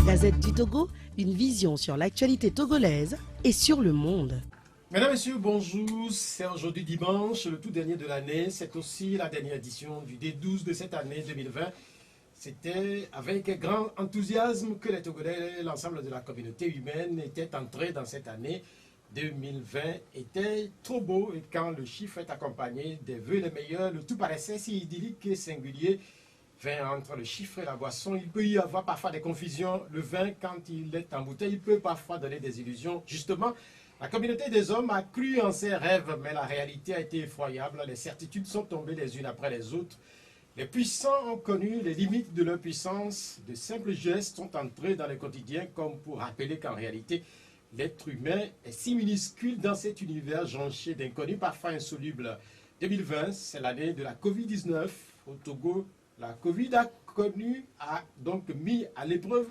Gazette du Togo, une vision sur l'actualité togolaise et sur le monde. Mesdames, Messieurs, bonjour. C'est aujourd'hui dimanche, le tout dernier de l'année. C'est aussi la dernière édition du D12 de cette année 2020. C'était avec grand enthousiasme que les Togolais, l'ensemble de la communauté humaine, étaient entrés dans cette année 2020. Était trop beau et quand le chiffre est accompagné des vœux les meilleurs, le tout paraissait si idyllique et singulier. Vin entre le chiffre et la boisson, il peut y avoir parfois des confusions. Le vin, quand il est en bouteille, il peut parfois donner des illusions. Justement, la communauté des hommes a cru en ses rêves, mais la réalité a été effroyable. Les certitudes sont tombées les unes après les autres. Les puissants ont connu les limites de leur puissance. De simples gestes sont entrés dans le quotidien comme pour rappeler qu'en réalité, l'être humain est si minuscule dans cet univers jonché d'inconnus parfois insolubles. 2020, c'est l'année de la Covid-19 au Togo. La Covid a donc mis à l'épreuve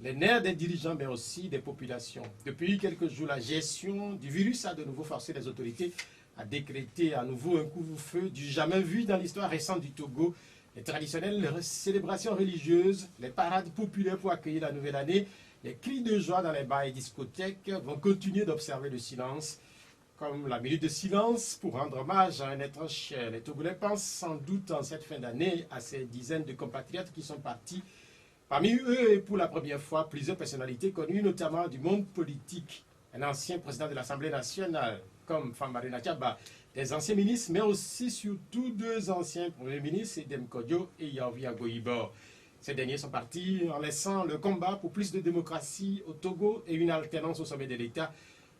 les nerfs des dirigeants, mais aussi des populations. Depuis quelques jours, la gestion du virus a de nouveau forcé les autorités à décréter à nouveau un couvre-feu du jamais vu dans l'histoire récente du Togo. Les traditionnelles célébrations religieuses, les parades populaires pour accueillir la nouvelle année, les cris de joie dans les bars et discothèques vont continuer d'observer le silence. Comme la minute de silence pour rendre hommage à un être cher. Les Togolais pensent sans doute en cette fin d'année à ces dizaines de compatriotes qui sont partis. Parmi eux, et pour la première fois, plusieurs personnalités connues, notamment du monde politique. Un ancien président de l'Assemblée nationale, comme Fambarina Tchaba, des anciens ministres, mais aussi surtout deux anciens premiers ministres, Edem Kodjo et Yaouvia Goïbor. Ces derniers sont partis en laissant le combat pour plus de démocratie au Togo et une alternance au sommet de l'État.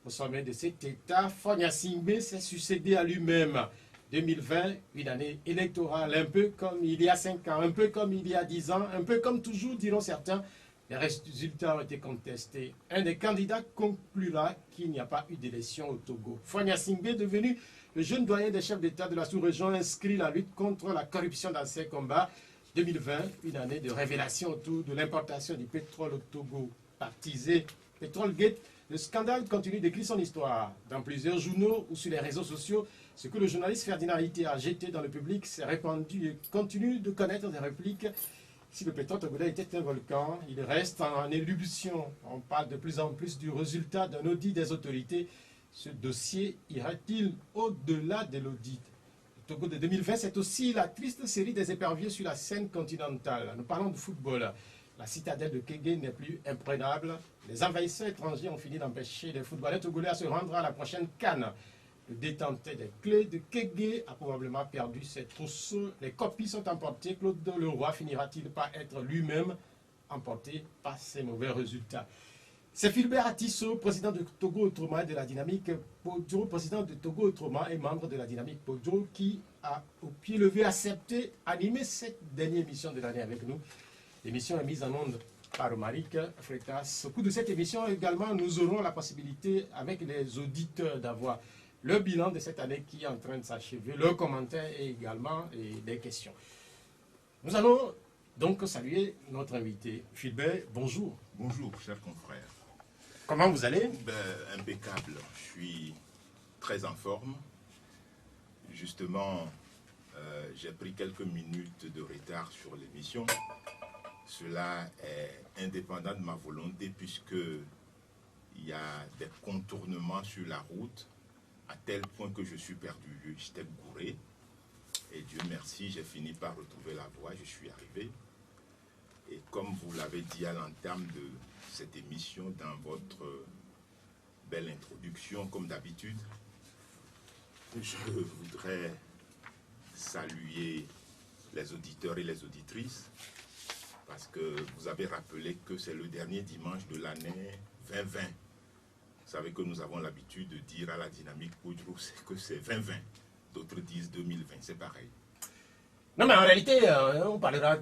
Au sommet de cet État, Fonia Singbe s'est succédé à lui-même. 2020, une année électorale, un peu comme il y a 5 ans, un peu comme il y a 10 ans, un peu comme toujours, diront certains. Les résultats ont été contestés. Un des candidats conclura qu'il n'y a pas eu d'élection au Togo. Fonia Singbe, devenu le jeune doyen des chefs d'État de la sous-région, inscrit la lutte contre la corruption dans ses combats. 2020, une année de révélation autour de l'importation du pétrole au Togo. Baptisé Pétrole-Gate, le scandale continue d'écrire son histoire. Dans plusieurs journaux ou sur les réseaux sociaux, ce que le journaliste Ferdinand Ité a jeté dans le public s'est répandu et continue de connaître des répliques. Si le pétrole togolais était un volcan, il reste en éruption. On parle de plus en plus du résultat d'un audit des autorités. Ce dossier ira-t-il au-delà de l'audit? Le Togo de 2020, c'est aussi la triste série des éperviers sur la scène continentale. Nous parlons de football. La citadelle de Kégué n'est plus imprenable. Les envahisseurs étrangers ont fini d'empêcher les footballeurs togolais à se rendre à la prochaine CAN. Le détenteur des clés de Kégué a probablement perdu ses trousseaux. Les copies sont emportées. Claude Leroy finira-t-il par être lui-même emporté par ces mauvais résultats? C'est Philbert Atisso, président de Togo Autrement et de la dynamique Podjo, président de Togo Autrement et membre de la dynamique Podjo, qui a au pied levé accepté animer cette dernière émission de l'année avec nous. L'émission est mise en onde par Romaric Freitas. Au cours de cette émission également, nous aurons la possibilité, avec les auditeurs, d'avoir le bilan de cette année qui est en train de s'achever, leurs commentaires et également des questions. Nous allons donc saluer notre invité. Philbert, bonjour. Bonjour, chers confrères. Comment vous allez? Impeccable. Je suis très en forme. Justement, j'ai pris quelques minutes de retard sur l'émission. Cela est indépendant de ma volonté puisque il y a des contournements sur la route à tel point que je suis perdu. J'étais bourré et Dieu merci, j'ai fini par retrouver la voie, je suis arrivé. Et comme vous l'avez dit à l'entame de cette émission, dans votre belle introduction, comme d'habitude, je voudrais saluer les auditeurs et les auditrices parce que vous avez rappelé que c'est le dernier dimanche de l'année 2020. Vous savez que nous avons l'habitude de dire à la dynamique Podjo que c'est 2020. D'autres disent 2020, c'est pareil. Non, mais en réalité, on parlera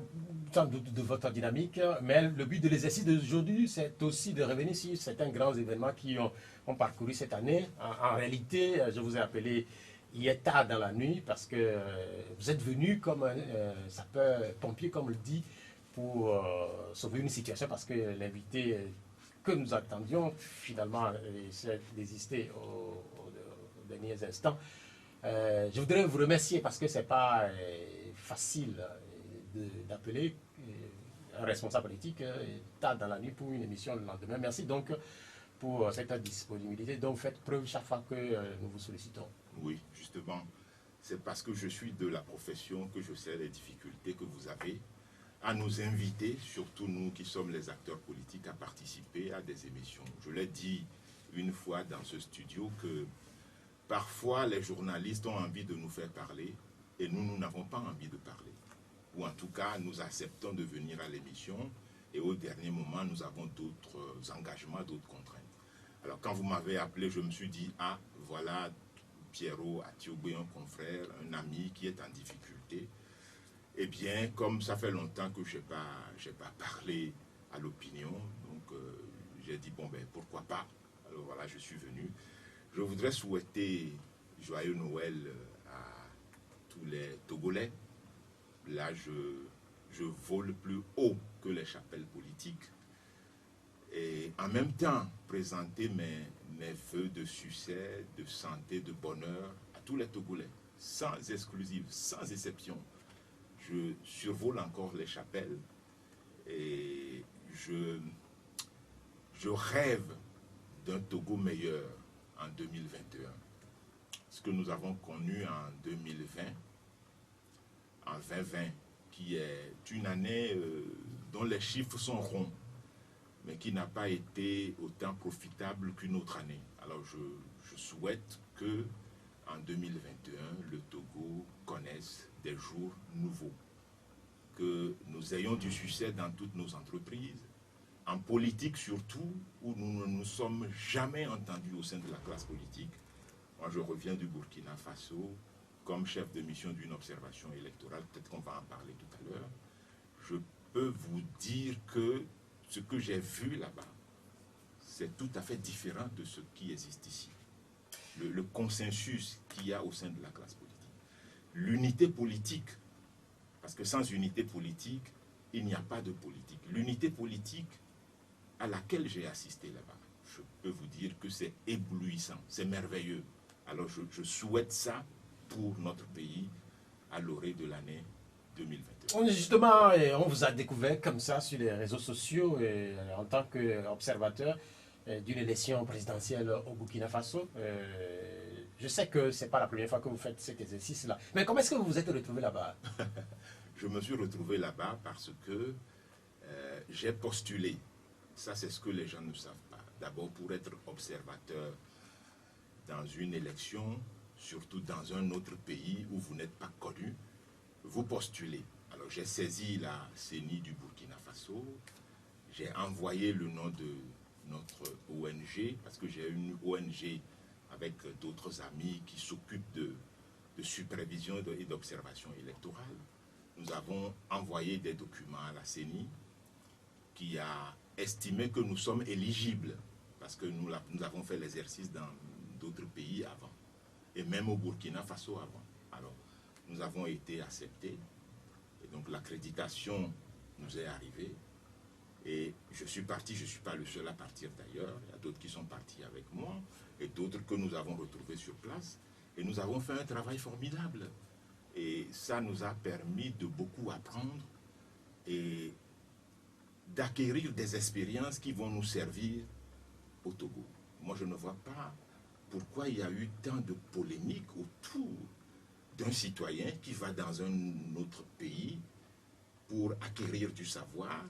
sans doute de votre dynamique, mais le but de l'exercice d'aujourd'hui, c'est aussi de revenir sur certains grands événements qui ont parcouru cette année. En réalité, je vous ai appelé hier tard dans la nuit parce que vous êtes venu comme un sapeur-pompier, comme on le dit, pour sauver une situation parce que l'invité que nous attendions finalement s'est désisté aux derniers instants. Je voudrais vous remercier parce que ce n'est pas facile d'appeler un responsable politique tard dans la nuit pour une émission le lendemain. Merci donc pour cette disponibilité dont vous faites preuve chaque fois que nous vous sollicitons. Oui, justement, c'est parce que je suis de la profession que je sais les difficultés que vous avez à nous inviter, surtout nous qui sommes les acteurs politiques, à participer à des émissions. Je l'ai dit une fois dans ce studio que parfois les journalistes ont envie de nous faire parler et nous n'avons pas envie de parler. Ou en tout cas, nous acceptons de venir à l'émission et au dernier moment, nous avons d'autres engagements, d'autres contraintes. Alors quand vous m'avez appelé, je me suis dit, ah, voilà Pierrot Atiogbe, un confrère, un ami qui est en difficulté. Eh bien, comme ça fait longtemps que je n'ai pas parlé à l'opinion, donc j'ai dit, bon, ben pourquoi pas. Alors voilà, je suis venu. Je voudrais souhaiter joyeux Noël à tous les Togolais. Là, je vole plus haut que les chapelles politiques. Et en même temps, présenter mes vœux de succès, de santé, de bonheur à tous les Togolais, sans exclusive, sans exception. Je survole encore les chapelles et je rêve d'un Togo meilleur en 2021. Ce que nous avons connu en 2020, en 2020, qui est une année dont les chiffres sont ronds, mais qui n'a pas été autant profitable qu'une autre année. Alors je souhaite que en 2021, le Togo connaisse des jours nouveaux, que nous ayons du succès dans toutes nos entreprises, en politique surtout, où nous ne nous sommes jamais entendus au sein de la classe politique. Moi, je reviens du Burkina Faso comme chef de mission d'une observation électorale, peut-être qu'on va en parler tout à l'heure. Je peux vous dire que ce que j'ai vu là-bas, c'est tout à fait différent de ce qui existe ici. Le consensus qu'il y a au sein de la classe politique. L'unité politique, parce que sans unité politique, il n'y a pas de politique. L'unité politique à laquelle j'ai assisté là-bas, je peux vous dire que c'est éblouissant, c'est merveilleux. Alors je souhaite ça pour notre pays à l'orée de l'année 2021. Justement, on vous a découvert comme ça sur les réseaux sociaux en tant qu'observateur d'une élection présidentielle au Burkina Faso. Je sais que ce n'est pas la première fois que vous faites cet exercice-là. Mais comment est-ce que vous vous êtes retrouvé là-bas? Je me suis retrouvé là-bas parce que j'ai postulé. Ça, c'est ce que les gens ne savent pas. D'abord, pour être observateur dans une élection, surtout dans un autre pays où vous n'êtes pas connu, vous postulez. Alors, j'ai saisi la CENI du Burkina Faso, j'ai envoyé le nom de notre ONG, parce que j'ai une ONG avec d'autres amis qui s'occupent de supervision et d'observation électorale. Nous avons envoyé des documents à la CENI qui a estimé que nous sommes éligibles, parce que nous avons fait l'exercice dans d'autres pays avant, et même au Burkina Faso avant. Alors, nous avons été acceptés, et donc l'accréditation nous est arrivée, et je suis parti, je ne suis pas le seul à partir d'ailleurs, il y a d'autres qui sont partis avec moi, et d'autres que nous avons retrouvés sur place, et nous avons fait un travail formidable. Et ça nous a permis de beaucoup apprendre et d'acquérir des expériences qui vont nous servir au Togo. Moi, je ne vois pas pourquoi il y a eu tant de polémiques autour d'un citoyen qui va dans un autre pays pour acquérir du savoir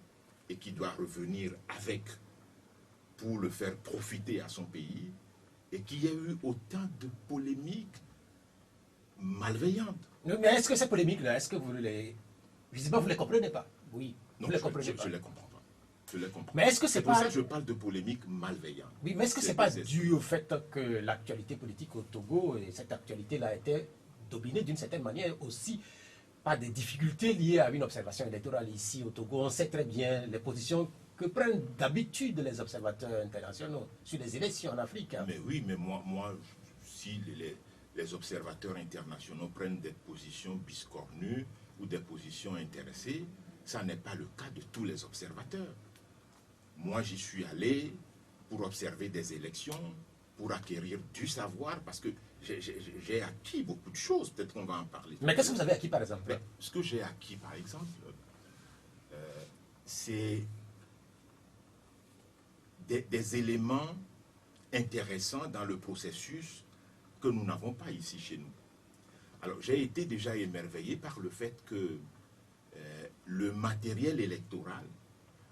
et qui doit revenir avec pour le faire profiter à son pays, et qu'il y a eu autant de polémiques malveillantes. Mais est-ce que ces polémiques-là, est-ce que vous les... Visiblement, vous ne les comprenez pas? Oui, non, vous ne les comprenez pas. Je ne les comprends pas. Je les comprends. Mais est-ce que c'est pour pas... ça que je parle de polémiques malveillantes. Oui, mais est-ce que ce n'est pas dû au fait que l'actualité politique au Togo, et cette actualité-là, a été dominée d'une certaine manière aussi par des difficultés liées à une observation électorale ici au Togo? On sait très bien les positions que prennent d'habitude les observateurs internationaux sur les élections en Afrique. Mais oui, mais moi si les observateurs internationaux prennent des positions biscornues ou des positions intéressées, ça n'est pas le cas de tous les observateurs. Moi, j'y suis allé pour observer des élections, pour acquérir du savoir, parce que j'ai acquis beaucoup de choses. Peut-être qu'on va en parler. Mais qu'est-ce que vous avez acquis, par exemple? Mais ce que j'ai acquis, par exemple, c'est des éléments intéressants dans le processus que nous n'avons pas ici chez nous. Alors, j'ai été déjà émerveillé par le fait que le matériel électoral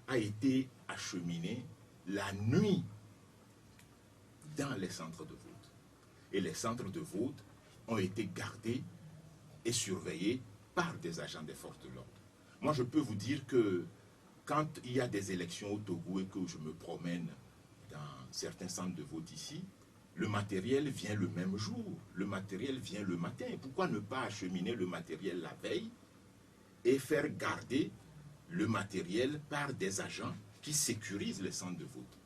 a été acheminé la nuit dans les centres de vote. Et les centres de vote ont été gardés et surveillés par des agents des forces de l'ordre. Moi, je peux vous dire que quand il y a des élections au Togo et que je me promène dans certains centres de vote ici, le matériel vient le même jour, le matériel vient le matin. Pourquoi ne pas acheminer le matériel la veille et faire garder le matériel par des agents qui sécurisent les centres de vote?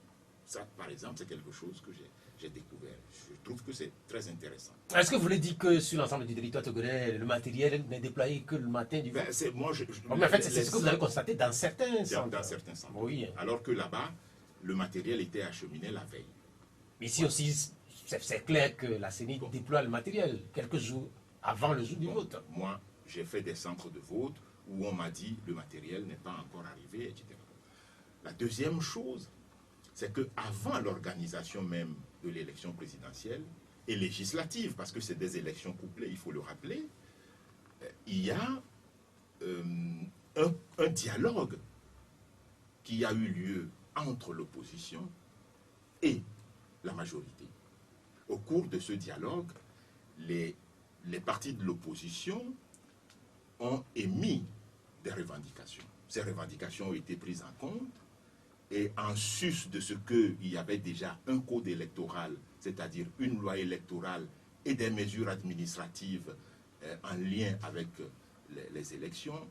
Ça, par exemple, c'est quelque chose que j'ai découvert. Je trouve que c'est très intéressant. Est-ce que vous voulez dire que sur l'ensemble du territoire togolais, le matériel n'est déployé que le matin du vote? En fait, c'est ce que vous avez constaté dans certains centres. Dans certains centres. Oui. Alors que là-bas, le matériel était acheminé la veille. Mais ici aussi, c'est clair que la CENI déploie le matériel quelques jours avant le jour du vote. Moi, j'ai fait des centres de vote où on m'a dit le matériel n'est pas encore arrivé, etc. La deuxième chose, c'est qu'avant l'organisation même de l'élection présidentielle et législative, parce que c'est des élections couplées, il faut le rappeler, il y a un dialogue qui a eu lieu entre l'opposition et la majorité. Au cours de ce dialogue, les partis de l'opposition ont émis des revendications. Ces revendications ont été prises en compte et en sus de ce qu'il y avait déjà un code électoral, c'est-à-dire une loi électorale et des mesures administratives en lien avec les élections,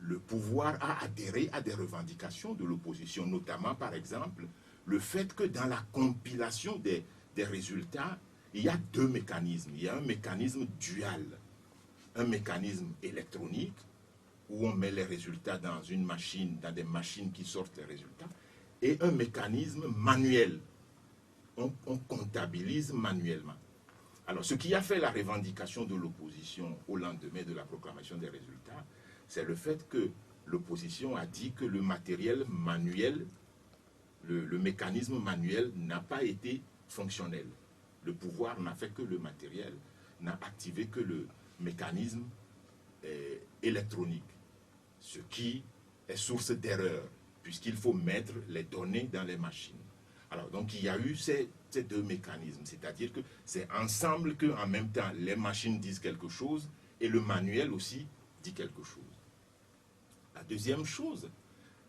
le pouvoir a adhéré à des revendications de l'opposition, notamment par exemple le fait que dans la compilation des résultats, il y a deux mécanismes. Il y a un mécanisme dual, un mécanisme électronique où on met les résultats dans une machine, dans des machines qui sortent les résultats, et un mécanisme manuel. On comptabilise manuellement. Alors, ce qui a fait la revendication de l'opposition au lendemain de la proclamation des résultats, c'est le fait que l'opposition a dit que le matériel manuel, le mécanisme manuel n'a pas été fonctionnel. Le pouvoir n'a fait que le matériel, n'a activé que le mécanisme électronique, ce qui est source d'erreur, puisqu'il faut mettre les données dans les machines. Alors, donc, il y a eu ces deux mécanismes, c'est-à-dire que c'est ensemble qu'en même temps, les machines disent quelque chose et le manuel aussi dit quelque chose. La deuxième chose,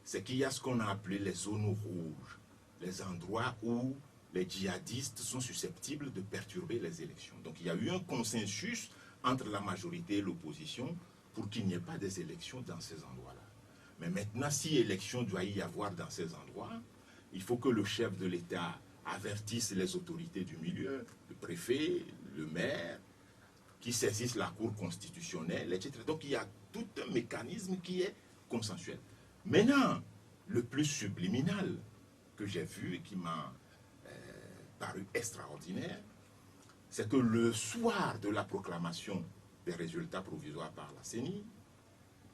c'est qu'il y a ce qu'on a appelé les zones rouges, les endroits où les djihadistes sont susceptibles de perturber les élections. Donc il y a eu un consensus entre la majorité et l'opposition pour qu'il n'y ait pas des élections dans ces endroits-là. Mais maintenant, si élection doit y avoir dans ces endroits, il faut que le chef de l'État avertisse les autorités du milieu, le préfet, le maire, qui saisissent la Cour constitutionnelle, etc. Donc il y a tout un mécanisme qui est consensuel. Maintenant, le plus subliminal que j'ai vu et qui m'a paru extraordinaire, c'est que le soir de la proclamation des résultats provisoires par la CENI,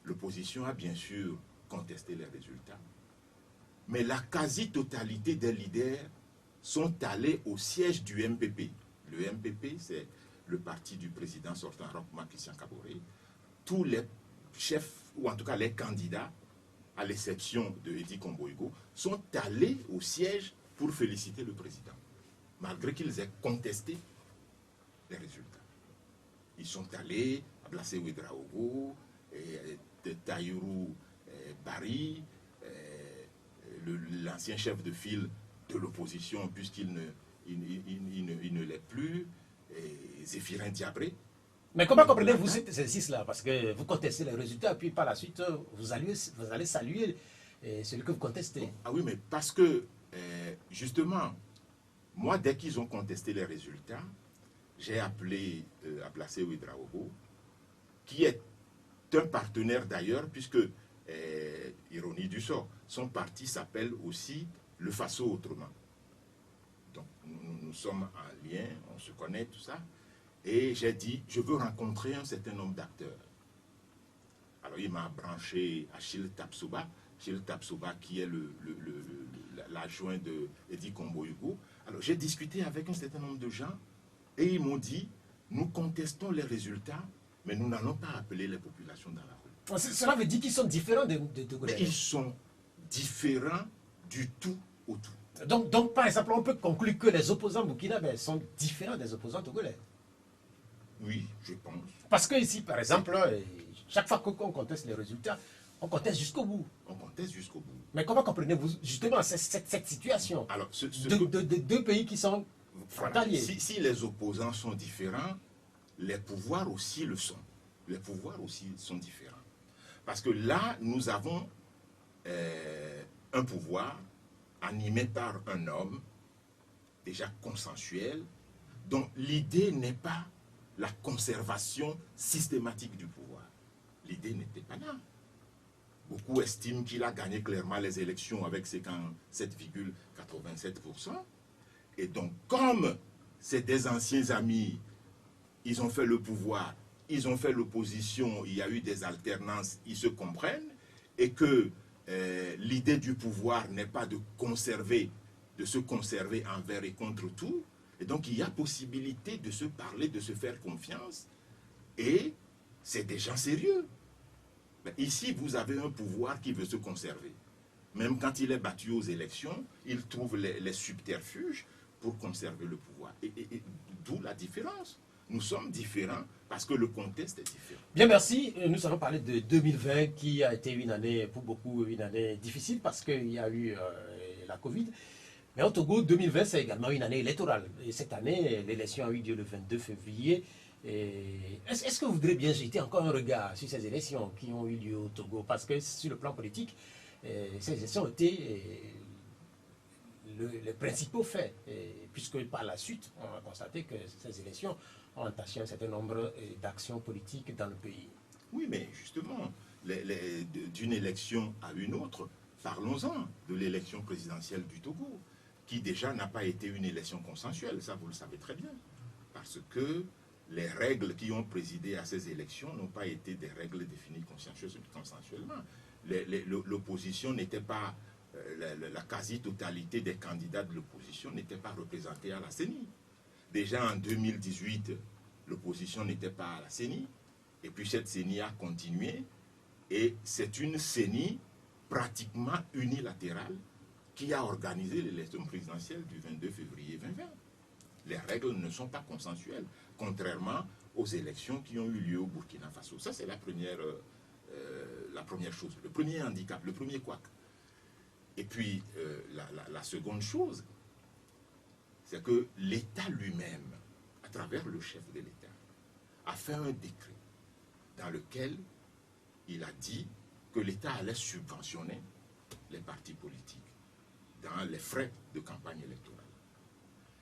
l'opposition a bien sûr contesté les résultats, mais la quasi-totalité des leaders sont allés au siège du MPP. Le MPP, c'est le parti du président sortant, Roch-Marc Christian Kaboré. Tous les chefs, ou en tout cas les candidats, à l'exception de Edi Komboigo, sont allés au siège pour féliciter le président, malgré qu'ils aient contesté les résultats. Ils sont allés à Blasé Ouedraogo, Taïrou Bari, l'ancien chef de file de l'opposition, puisqu'il ne l'est plus, Zéphirin Diabré. Mais comment comprenez-vous cet exercice-là? Parce que vous contestez les résultats, puis par la suite, vous allez saluer celui que vous contestez. Ah oui, mais parce que, justement, moi, dès qu'ils ont contesté les résultats, j'ai appelé Ablassé Ouedraogo, qui est un partenaire d'ailleurs, puisque, ironie du sort, son parti s'appelle aussi le Faso Autrement. Donc, nous sommes en lien, on se connaît, tout ça. Et j'ai dit, je veux rencontrer un certain nombre d'acteurs. Alors, il m'a branché Achille Tapsoba. Gilles Tapsoba, qui est l'adjoint de Eddie Kombo-Yugo. Alors, j'ai discuté avec un certain nombre de gens et ils m'ont dit, nous contestons les résultats, mais nous n'allons pas appeler les populations dans la rue. Cela veut dire qu'ils sont différents des Togolais. Mais ils sont différents du tout au tout. Donc, par exemple, on peut conclure que les opposants burkinabés sont différents des opposants togolais. Oui, je pense. Parce que ici, par exemple, chaque fois qu'on conteste les résultats, on conteste jusqu'au bout. On conteste jusqu'au bout. Mais comment comprenez-vous justement cette situation? Alors, deux pays qui sont frontaliers. Si les opposants sont différents, les pouvoirs aussi le sont. Les pouvoirs aussi sont différents. Parce que là, nous avons un pouvoir animé par un homme déjà consensuel, dont l'idée n'est pas la conservation systématique du pouvoir. L'idée n'était pas là. Beaucoup estiment qu'il a gagné clairement les élections avec 7,87%. Et donc, comme c'est des anciens amis, ils ont fait le pouvoir, ils ont fait l'opposition, il y a eu des alternances, ils se comprennent, et que l'idée du pouvoir n'est pas de se conserver envers et contre tout. Et donc, il y a possibilité de se parler, de se faire confiance. Et c'est des gens sérieux. Mais ici, vous avez un pouvoir qui veut se conserver. Même quand il est battu aux élections, il trouve les subterfuges pour conserver le pouvoir. Et d'où la différence. Nous sommes différents parce que le contexte est différent. Bien, merci. Nous allons parler de 2020 qui a été une année, pour beaucoup, une année difficile parce qu'il y a eu la Covid. Mais au Togo, 2020, c'est également une année électorale. Et cette année, l'élection a eu lieu le 22 février. Est-ce que vous voudrez bien jeter encore un regard sur ces élections qui ont eu lieu au Togo? Parce que sur le plan politique, ces élections ont été les principaux faits. Puisque par la suite, on a constaté que ces élections ont entaché un certain nombre d'actions politiques dans le pays. Oui, mais justement, d'une élection à une autre, parlons-en de l'élection présidentielle du Togo, qui déjà n'a pas été une élection consensuelle, ça vous le savez très bien. Parce que les règles qui ont présidé à ces élections n'ont pas été des règles définies consensuellement. L'opposition n'était pas, la quasi-totalité des candidats de l'opposition n'était pas représentée à la CENI. Déjà en 2018, l'opposition n'était pas à la CENI, et puis cette CENI a continué, et c'est une CENI pratiquement unilatérale qui a organisé l'élection présidentielle du 22 février 2020. Les règles ne sont pas consensuelles, contrairement aux élections qui ont eu lieu au Burkina Faso. Ça, c'est la première chose, le premier handicap, le premier couac. Et puis, la seconde chose, c'est que l'État lui-même, à travers le chef de l'État, a fait un décret dans lequel il a dit que l'État allait subventionner les partis politiques dans les frais de campagne électorale.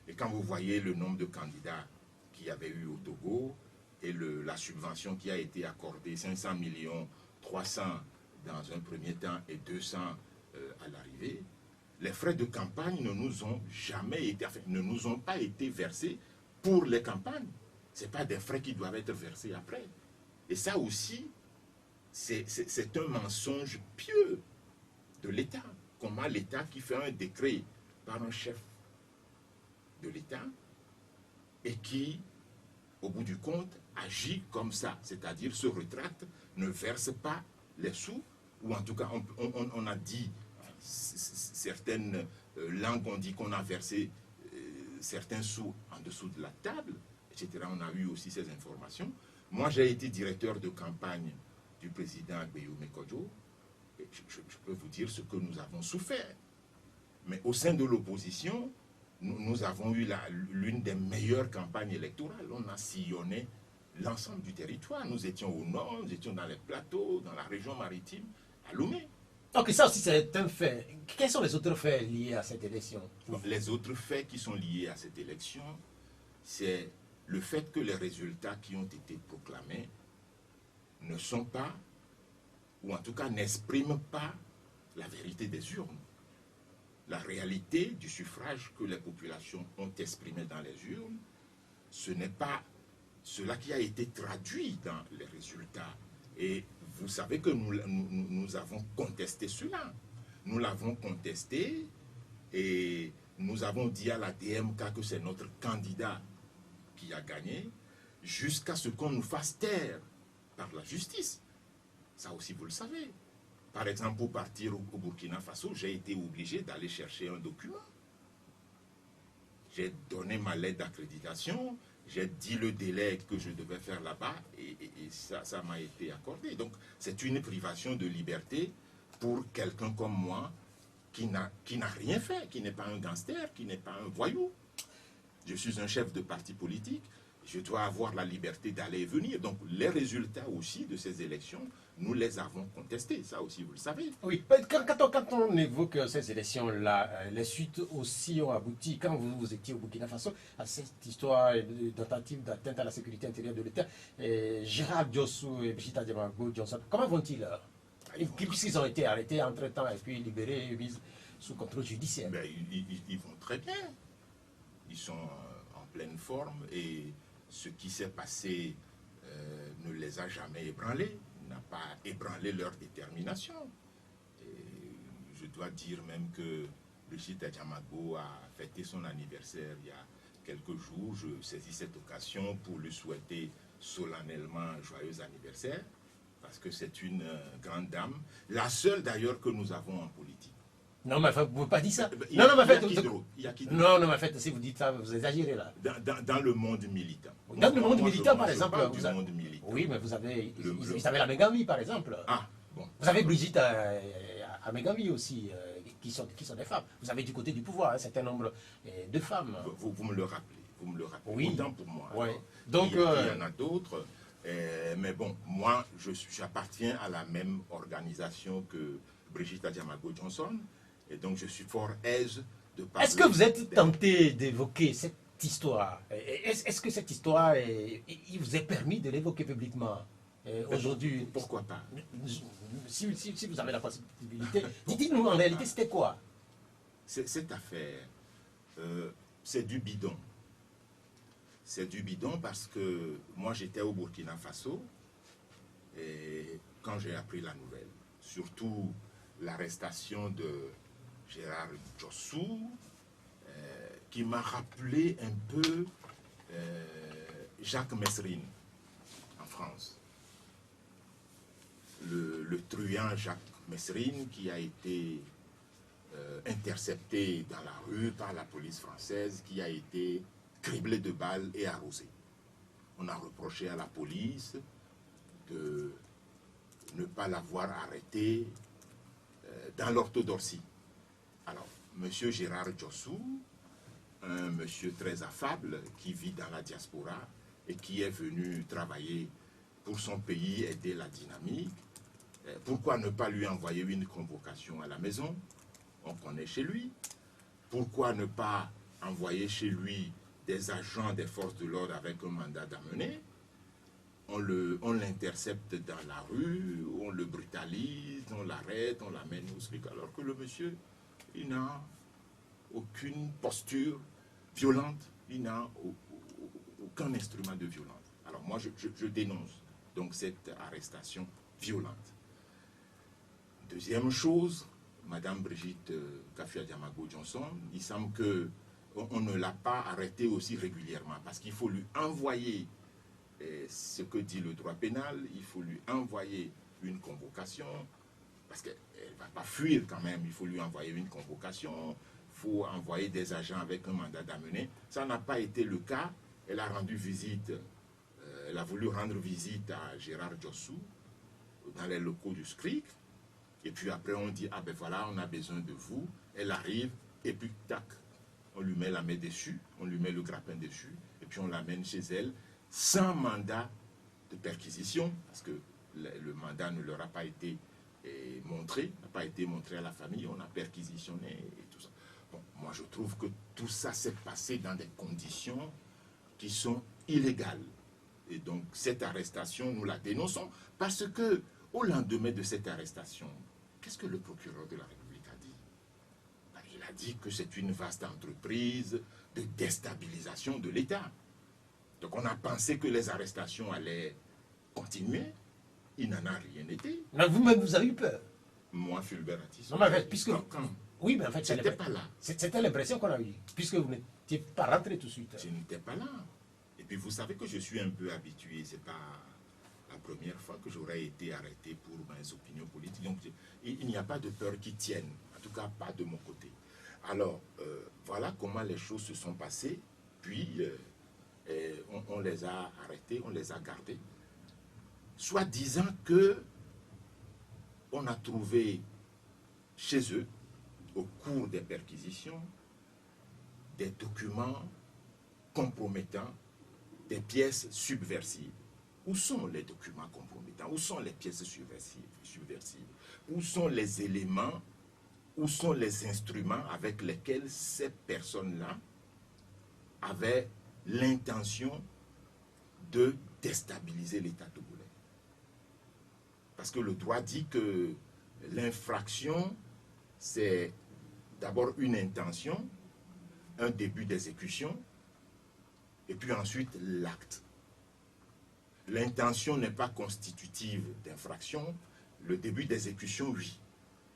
Et quand vous voyez le nombre de candidats qu'il y avait eu au Togo et la subvention qui a été accordée, 500 millions, 300 dans un premier temps et 200 à l'arrivée, les frais de campagne ne nous ont jamais été, enfin, ne nous ont pas été versés pour les campagnes. Ce n'est pas des frais qui doivent être versés après. Et ça aussi, c'est un mensonge pieux de l'État. Comment l'État qui fait un décret par un chef de l'État et qui, au bout du compte, agit comme ça, c'est-à-dire se retracte, ne verse pas les sous, ou en tout cas, on a dit, certaines langues ont dit qu'on a versé certains sous en dessous de la table, etc. On a eu aussi ces informations. Moi, j'ai été directeur de campagne du président Agbeyo Mekodjo, et je peux vous dire ce que nous avons souffert. Mais au sein de l'opposition, nous avons eu l'une des meilleures campagnes électorales. On a sillonné l'ensemble du territoire. Nous étions au nord, nous étions dans les plateaux, dans la région maritime, à Lomé. Donc ça aussi c'est un fait. Quels sont les autres faits liés à cette élection? Les autres faits qui sont liés à cette élection, c'est le fait que les résultats qui ont été proclamés ne sont pas, ou en tout cas n'expriment pas la vérité des urnes. La réalité du suffrage que les populations ont exprimé dans les urnes, ce n'est pas cela qui a été traduit dans les résultats Et vous savez que nous avons contesté cela. Nous l'avons contesté et nous avons dit à la DMK que c'est notre candidat qui a gagné jusqu'à ce qu'on nous fasse taire par la justice. Ça aussi, vous le savez. Par exemple, pour partir au Burkina Faso, j'ai été obligé d'aller chercher un document. J'ai donné ma lettre d'accréditation, j'ai dit le délai que je devais faire là-bas et ça m'a été accordé. Donc, c'est une privation de liberté pour quelqu'un comme moi qui n'a rien fait, qui n'est pas un gangster, qui n'est pas un voyou. Je suis un chef de parti politique, je dois avoir la liberté d'aller et venir. Donc, les résultats aussi de ces élections, nous les avons contestés. Ça aussi, vous le savez. Oui, quand on évoque ces élections-là, les suites aussi ont abouti, quand vous étiez au Burkina Faso, à cette histoire de tentative d'atteinte à la sécurité intérieure de l'État. Gérard Diossou et Brigitte Adjamago Johnson, comment vont-ils puisqu'ils ont été arrêtés entre-temps et puis libérés et mis sous contrôle judiciaire? Ben, ils vont très bien. Ils sont en pleine forme et ce qui s'est passé ne les a jamais ébranlés, n'a pas ébranlé leur détermination. Et je dois dire même que Brigitte Adjamago a fêté son anniversaire il y a quelques jours. Je saisis cette occasion pour lui souhaiter solennellement joyeux anniversaire, parce que c'est une grande dame, la seule d'ailleurs que nous avons en politique. Non, mais vous ne pouvez pas dire ça. Il y a qui d'autre? Non, mais en fait, si vous dites ça, vous exagérez là. Dans le monde militant. Dans le monde militant, par exemple. Monde militant. Oui, mais vous avez. Vous avez la Mégamie, par exemple. Ah, bon. Vous avez Brigitte à Mégamie aussi, qui sont des femmes. Vous avez du côté du pouvoir un certain nombre de femmes. Vous me le rappelez. Vous me le rappelez. Oui. Autant pour moi. Ouais. Donc, il y en a d'autres. Mais bon, moi, j'appartiens à la même organisation que Brigitte Adjamago Johnson. Et donc, je suis fort aise de parler. Est-ce que vous êtes tenté d'évoquer cette histoire? Est-ce que cette histoire, il vous est permis de l'évoquer publiquement aujourd'hui? Pourquoi pas? Si vous avez la possibilité, dites-nous en réalité, c'était quoi? Cette affaire, c'est du bidon. C'est du bidon parce que moi, j'étais au Burkina Faso et quand j'ai appris la nouvelle, surtout l'arrestation de Gérard Diossou, qui m'a rappelé un peu Jacques Messrine en France. Le truand Jacques Messrine qui a été intercepté dans la rue par la police française, qui a été criblé de balles et arrosé. On a reproché à la police de ne pas l'avoir arrêté dans l'orthodoxie. Alors, M. Gérard Diossou, un monsieur très affable qui vit dans la diaspora et qui est venu travailler pour son pays, aider la dynamique, pourquoi ne pas lui envoyer une convocation à la maison? On connaît chez lui. Pourquoi ne pas envoyer chez lui des agents des forces de l'ordre avec un mandat d'amener? On l'intercepte dans la rue, on le brutalise, on l'arrête, on l'amène au SPIC, alors que le monsieur, il n'a aucune posture violente, il n'a aucun instrument de violence. Alors moi, je dénonce donc cette arrestation violente. Deuxième chose, Madame Brigitte Adjamago Johnson, il semble qu'on ne l'a pas arrêtée aussi régulièrement, parce qu'il faut lui envoyer ce que dit le droit pénal, il faut lui envoyer une convocation, parce qu'elle ne va pas fuir quand même, il faut lui envoyer une convocation, il faut envoyer des agents avec un mandat d'amener. Ça n'a pas été le cas. Elle a rendu visite, elle a voulu rendre visite à Gérard Diossou dans les locaux du SCRIC, et puis après on dit, ah ben voilà, on a besoin de vous. Elle arrive, et puis tac, on lui met la main dessus, on lui met le grappin dessus, et puis on l'amène chez elle, sans mandat de perquisition, parce que le mandat ne leur a pas été montré, n'a pas été montré à la famille, on a perquisitionné et tout ça. Bon, moi je trouve que tout ça s'est passé dans des conditions qui sont illégales. Et donc cette arrestation, nous la dénonçons, parce que au lendemain de cette arrestation, qu'est-ce que le procureur de la République a dit? Ben, il a dit que c'est une vaste entreprise de déstabilisation de l'État. Donc on a pensé que les arrestations allaient continuer, il n'en a rien été. Mais vous-même, vous avez eu peur. Moi, Fulbert Atis. Non, mais en fait, puisque... Quand Oui, mais en fait, j'étais pas là. C'était l'impression qu'on a eue, puisque vous n'étiez pas rentré tout de suite. Je n'étais pas là. Et puis vous savez que je suis un peu habitué, c'est pas la première fois que j'aurais été arrêté pour mes opinions politiques. Donc il n'y a pas de peur qui tienne, en tout cas pas de mon côté. Alors voilà comment les choses se sont passées, puis on les a arrêtés, on les a gardés, soit disant que on a trouvé chez eux, au cours des perquisitions, des documents compromettants, des pièces subversives. Où sont les documents compromettants? Où sont les pièces subversives? Où sont les éléments? Où sont les instruments avec lesquels ces personnes-là avaient l'intention de déstabiliser l'État togolais? Parce que le droit dit que l'infraction, c'est d'abord une intention, un début d'exécution, et puis ensuite l'acte. L'intention n'est pas constitutive d'infraction, le début d'exécution, oui.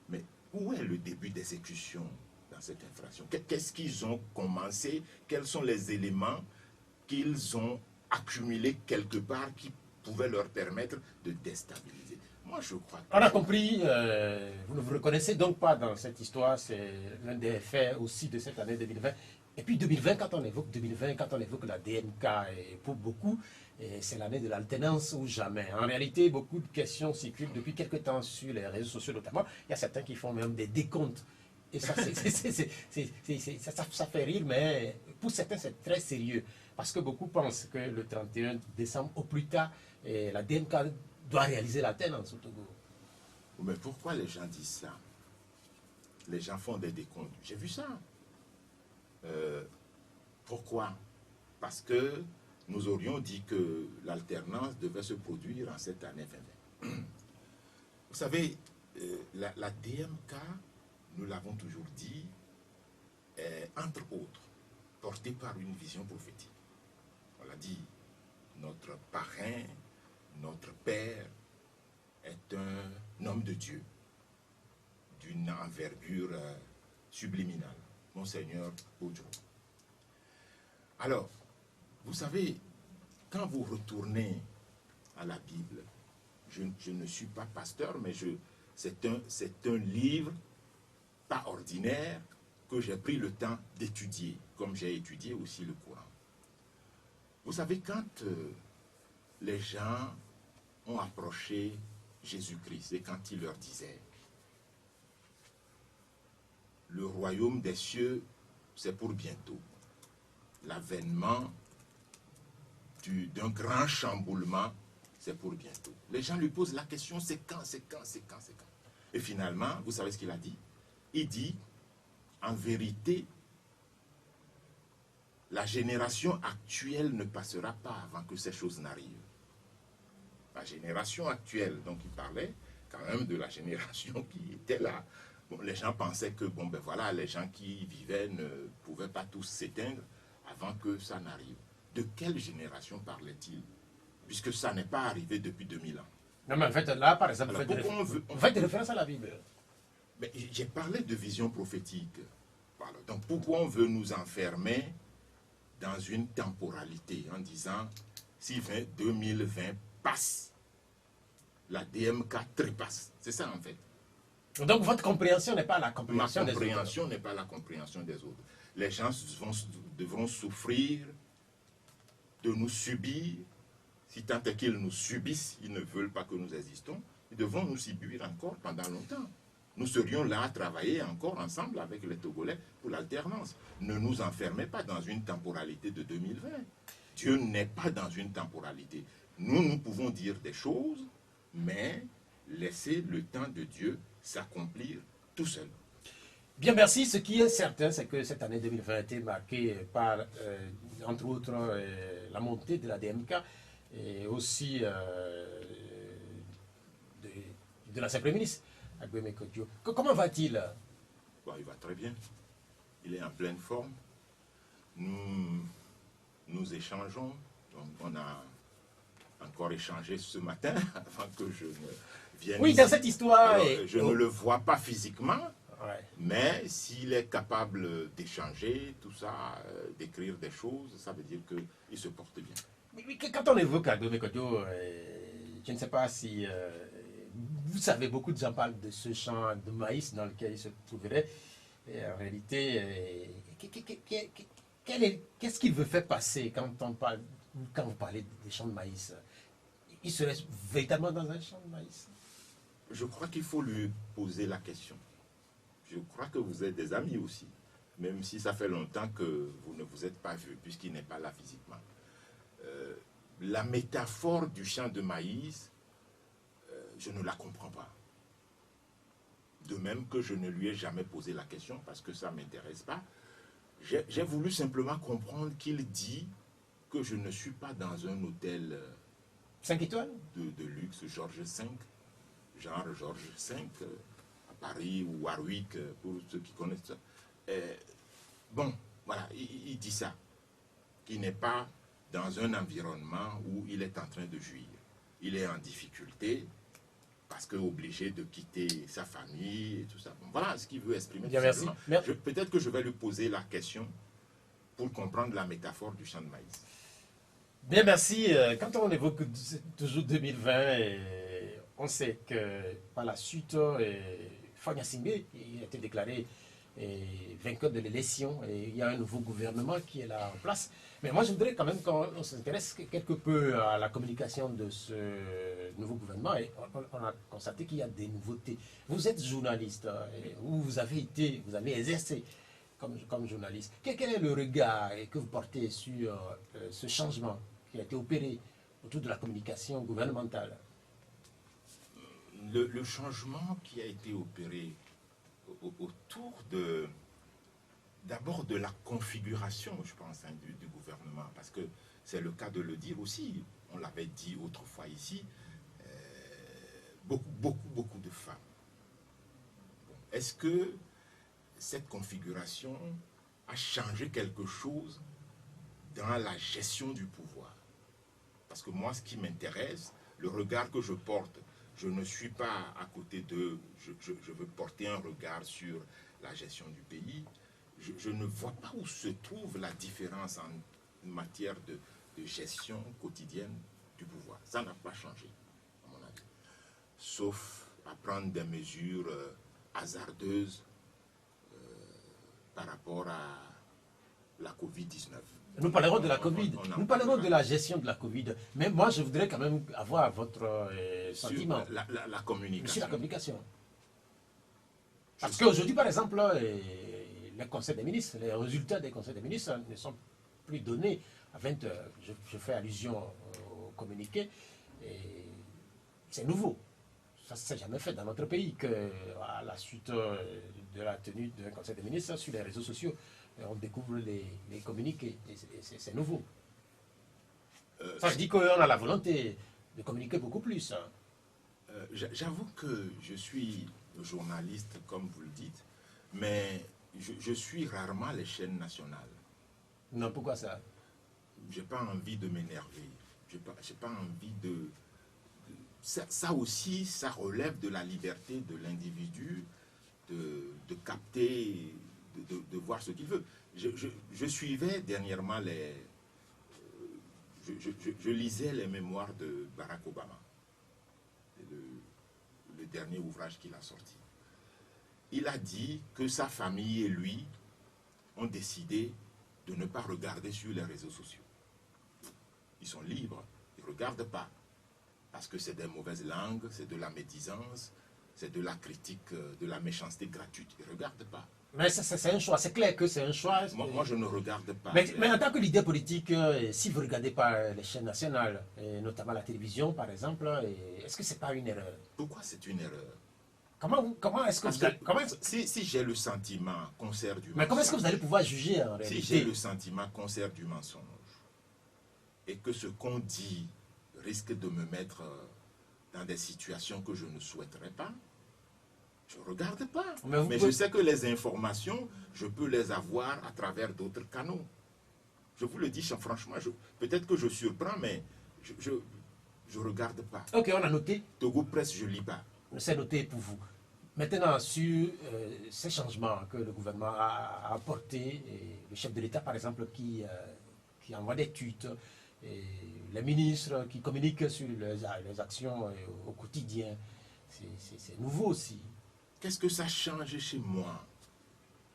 Mais où est le début d'exécution dans cette infraction? Qu'est-ce qu'ils ont commencé? Quels sont les éléments qu'ils ont accumulés quelque part qui pouvaient leur permettre de déstabiliser? Moi, je crois que... On a compris, vous ne vous reconnaissez donc pas dans cette histoire, c'est l'un des faits aussi de cette année 2020. Et puis 2020, quand on évoque 2020, quand on évoque la DMK, et pour beaucoup, c'est l'année de l'alternance ou jamais. En réalité, beaucoup de questions circulent depuis quelques temps sur les réseaux sociaux notamment. Il y a certains qui font même des décomptes. Et ça, ça fait rire, mais pour certains, c'est très sérieux. Parce que beaucoup pensent que le 31 décembre, au plus tard, la DMK doit réaliser l'alternance au Togo. Mais pourquoi les gens disent ça? Les gens font des décomptes. J'ai vu ça. Pourquoi? Parce que nous aurions dit que l'alternance devait se produire en cette année 2020. Vous savez, la DMK, nous l'avons toujours dit, est, entre autres, portée par une vision prophétique. On l'a dit, notre parrain, notre père est un homme de Dieu, d'une envergure subliminale, Monseigneur Boudjou. Alors, vous savez, quand vous retournez à la Bible, je ne suis pas pasteur, mais c'est un livre pas ordinaire que j'ai pris le temps d'étudier, comme j'ai étudié aussi le Coran. Vous savez, quand les gens ont approché Jésus-Christ et quand il leur disait le royaume des cieux, c'est pour bientôt. L'avènement d'un grand chamboulement, c'est pour bientôt. Les gens lui posent la question, c'est quand, c'est quand, c'est quand, c'est quand? Et finalement, vous savez ce qu'il a dit? Il dit, en vérité, la génération actuelle ne passera pas avant que ces choses n'arrivent. La génération actuelle, donc il parlait quand même de la génération qui était là. Bon, les gens pensaient que, bon, ben voilà, les gens qui vivaient ne pouvaient pas tous s'éteindre avant que ça n'arrive. De quelle génération parlait-il? Puisque ça n'est pas arrivé depuis 2000 ans. Non, mais en fait, là, par exemple, vous faites référence à la Bible. J'ai parlé de vision prophétique. Voilà. Donc, pourquoi on veut nous enfermer dans une temporalité en disant, si 2020 passe, la DMK trépasse. C'est ça, en fait. Donc, votre compréhension n'est pas la compréhension des autres. Ma compréhension n'est pas la compréhension des autres. Les gens devront souffrir de nous subir. Si tant est qu'ils nous subissent, ils ne veulent pas que nous existons, ils devront nous subir encore pendant longtemps. Nous serions là à travailler encore ensemble avec les Togolais pour l'alternance. Ne nous enfermez pas dans une temporalité de 2020. Dieu n'est pas dans une temporalité. Nous pouvons dire des choses, mais laissez le temps de Dieu s'accomplir tout seul. Bien, merci. Ce qui est certain, c'est que cette année 2020 a été marquée par, entre autres, la montée de la DMK et aussi de l'ancien Premier ministre, Agweme Kodjo. Comment va-t-il? Bon, il va très bien. Il est en pleine forme. Nous échangeons. Donc on a encore échangé ce matin, avant que je ne vienne Oui, ici. dans cette histoire... Alors, je ne le vois pas physiquement, Ouais. mais s'il est capable d'échanger, tout ça, d'écrire des choses, ça veut dire qu'il se porte bien. Mais quand on évoque Aldo Mekodio, je ne sais pas si vous savez, beaucoup de gens parlent de ce champ de maïs dans lequel il se trouverait. Et en réalité, qu'est-ce qu'il veut faire passer quand vous parlez des champs de maïs? Il serait véritablement dans un champ de maïs? Je crois qu'il faut lui poser la question. Je crois que vous êtes des amis aussi, même si ça fait longtemps que vous ne vous êtes pas vus, puisqu'il n'est pas là physiquement. La métaphore du champ de maïs, je ne la comprends pas. De même que je ne lui ai jamais posé la question, parce que ça ne m'intéresse pas. J'ai voulu simplement comprendre qu'il dit que je ne suis pas dans un hôtel 5 étoiles? de luxe Georges V, genre Georges V, à Paris ou Warwick, pour ceux qui connaissent ça. Bon, voilà, il dit ça, qu'il n'est pas dans un environnement où il est en train de jouir. Il est en difficulté, parce qu'obligé de quitter sa famille et tout ça. Bon, voilà ce qu'il veut exprimer. Bien, merci. Peut-être que je vais lui poser la question pour comprendre la métaphore du champ de maïs. Bien, merci. Quand on évoque toujours 2020, on sait que par la suite, Fagna Singbe a été déclaré vainqueur de l'élection et il y a un nouveau gouvernement qui est là en place. Mais moi, je voudrais quand même qu'on s'intéresse quelque peu à la communication de ce nouveau gouvernement et on a constaté qu'il y a des nouveautés. Vous êtes journaliste, vous avez exercé comme journaliste. Quel est le regard que vous portez sur ce changement qui a été opéré autour de la communication gouvernementale? Le changement qui a été opéré autour d'abord de la configuration, je pense, hein, du gouvernement, parce que c'est le cas de le dire aussi, on l'avait dit autrefois ici, beaucoup de femmes. Bon, est-ce que cette configuration a changé quelque chose dans la gestion du pouvoir? Parce que moi, ce qui m'intéresse, le regard que je porte, je ne suis pas à côté d'eux, je veux porter un regard sur la gestion du pays. Je ne vois pas où se trouve la différence en matière de gestion quotidienne du pouvoir. Ça n'a pas changé, à mon avis. Sauf à prendre des mesures hasardeuses par rapport à la Covid-19. Nous parlerons de la Covid, nous parlerons de la gestion de la Covid. Mais moi, je voudrais quand même avoir votre sentiment. Sur la communication. Sur la communication. Parce qu'aujourd'hui, par exemple, les conseils des ministres, les résultats des conseils des ministres ne sont plus donnés à 20 heures. Je fais allusion au communiqué. C'est nouveau. Ça ne s'est jamais fait dans notre pays qu'à la suite de la tenue d'un conseil des ministres sur les réseaux sociaux, on découvre les communiqués. C'est nouveau. Ça, je dis qu'on a la volonté de communiquer beaucoup plus. Hein. J'avoue que je suis journaliste, comme vous le dites, mais je suis rarement les chaînes nationales. Non, pourquoi ça? J'ai pas envie de m'énerver. J'ai pas envie de... Ça aussi, ça relève de la liberté de l'individu de capter, de voir ce qu'il veut. Je suivais dernièrement je lisais les mémoires de Barack Obama, le dernier ouvrage qu'il a sorti. Il a dit que sa famille et lui ont décidé de ne pas regarder sur les réseaux sociaux. Ils sont libres, ils ne regardent pas. Parce que c'est des mauvaises langues, c'est de la médisance, c'est de la critique, de la méchanceté gratuite. Ils ne regardent pas. Mais c'est un choix, c'est clair que c'est un choix. Moi, je ne regarde pas. Mais en tant que leader politique, si vous ne regardez pas les chaînes nationales, et notamment la télévision par exemple, est-ce que ce n'est pas une erreur? Pourquoi c'est une erreur? Comment est-ce que vous allez... Si j'ai le sentiment qu'on sert du mensonge... Mais comment est-ce que vous allez pouvoir juger en réalité? Si j'ai le sentiment qu'on sert du mensonge, et que ce qu'on dit risque de me mettre dans des situations que je ne souhaiterais pas, je ne regarde pas. Mais je sais que les informations, je peux les avoir à travers d'autres canaux. Je vous le dis franchement, peut-être que je surprends, mais je ne regarde pas. Ok, on a noté. Togo Presse, je ne lis pas. C'est noté pour vous. Maintenant, sur ces changements que le gouvernement a apportés, et le chef de l'État, par exemple, qui envoie des tweets, et les ministres qui communiquent sur les actions au quotidien, c'est nouveau aussi. Qu'est-ce que ça change chez moi,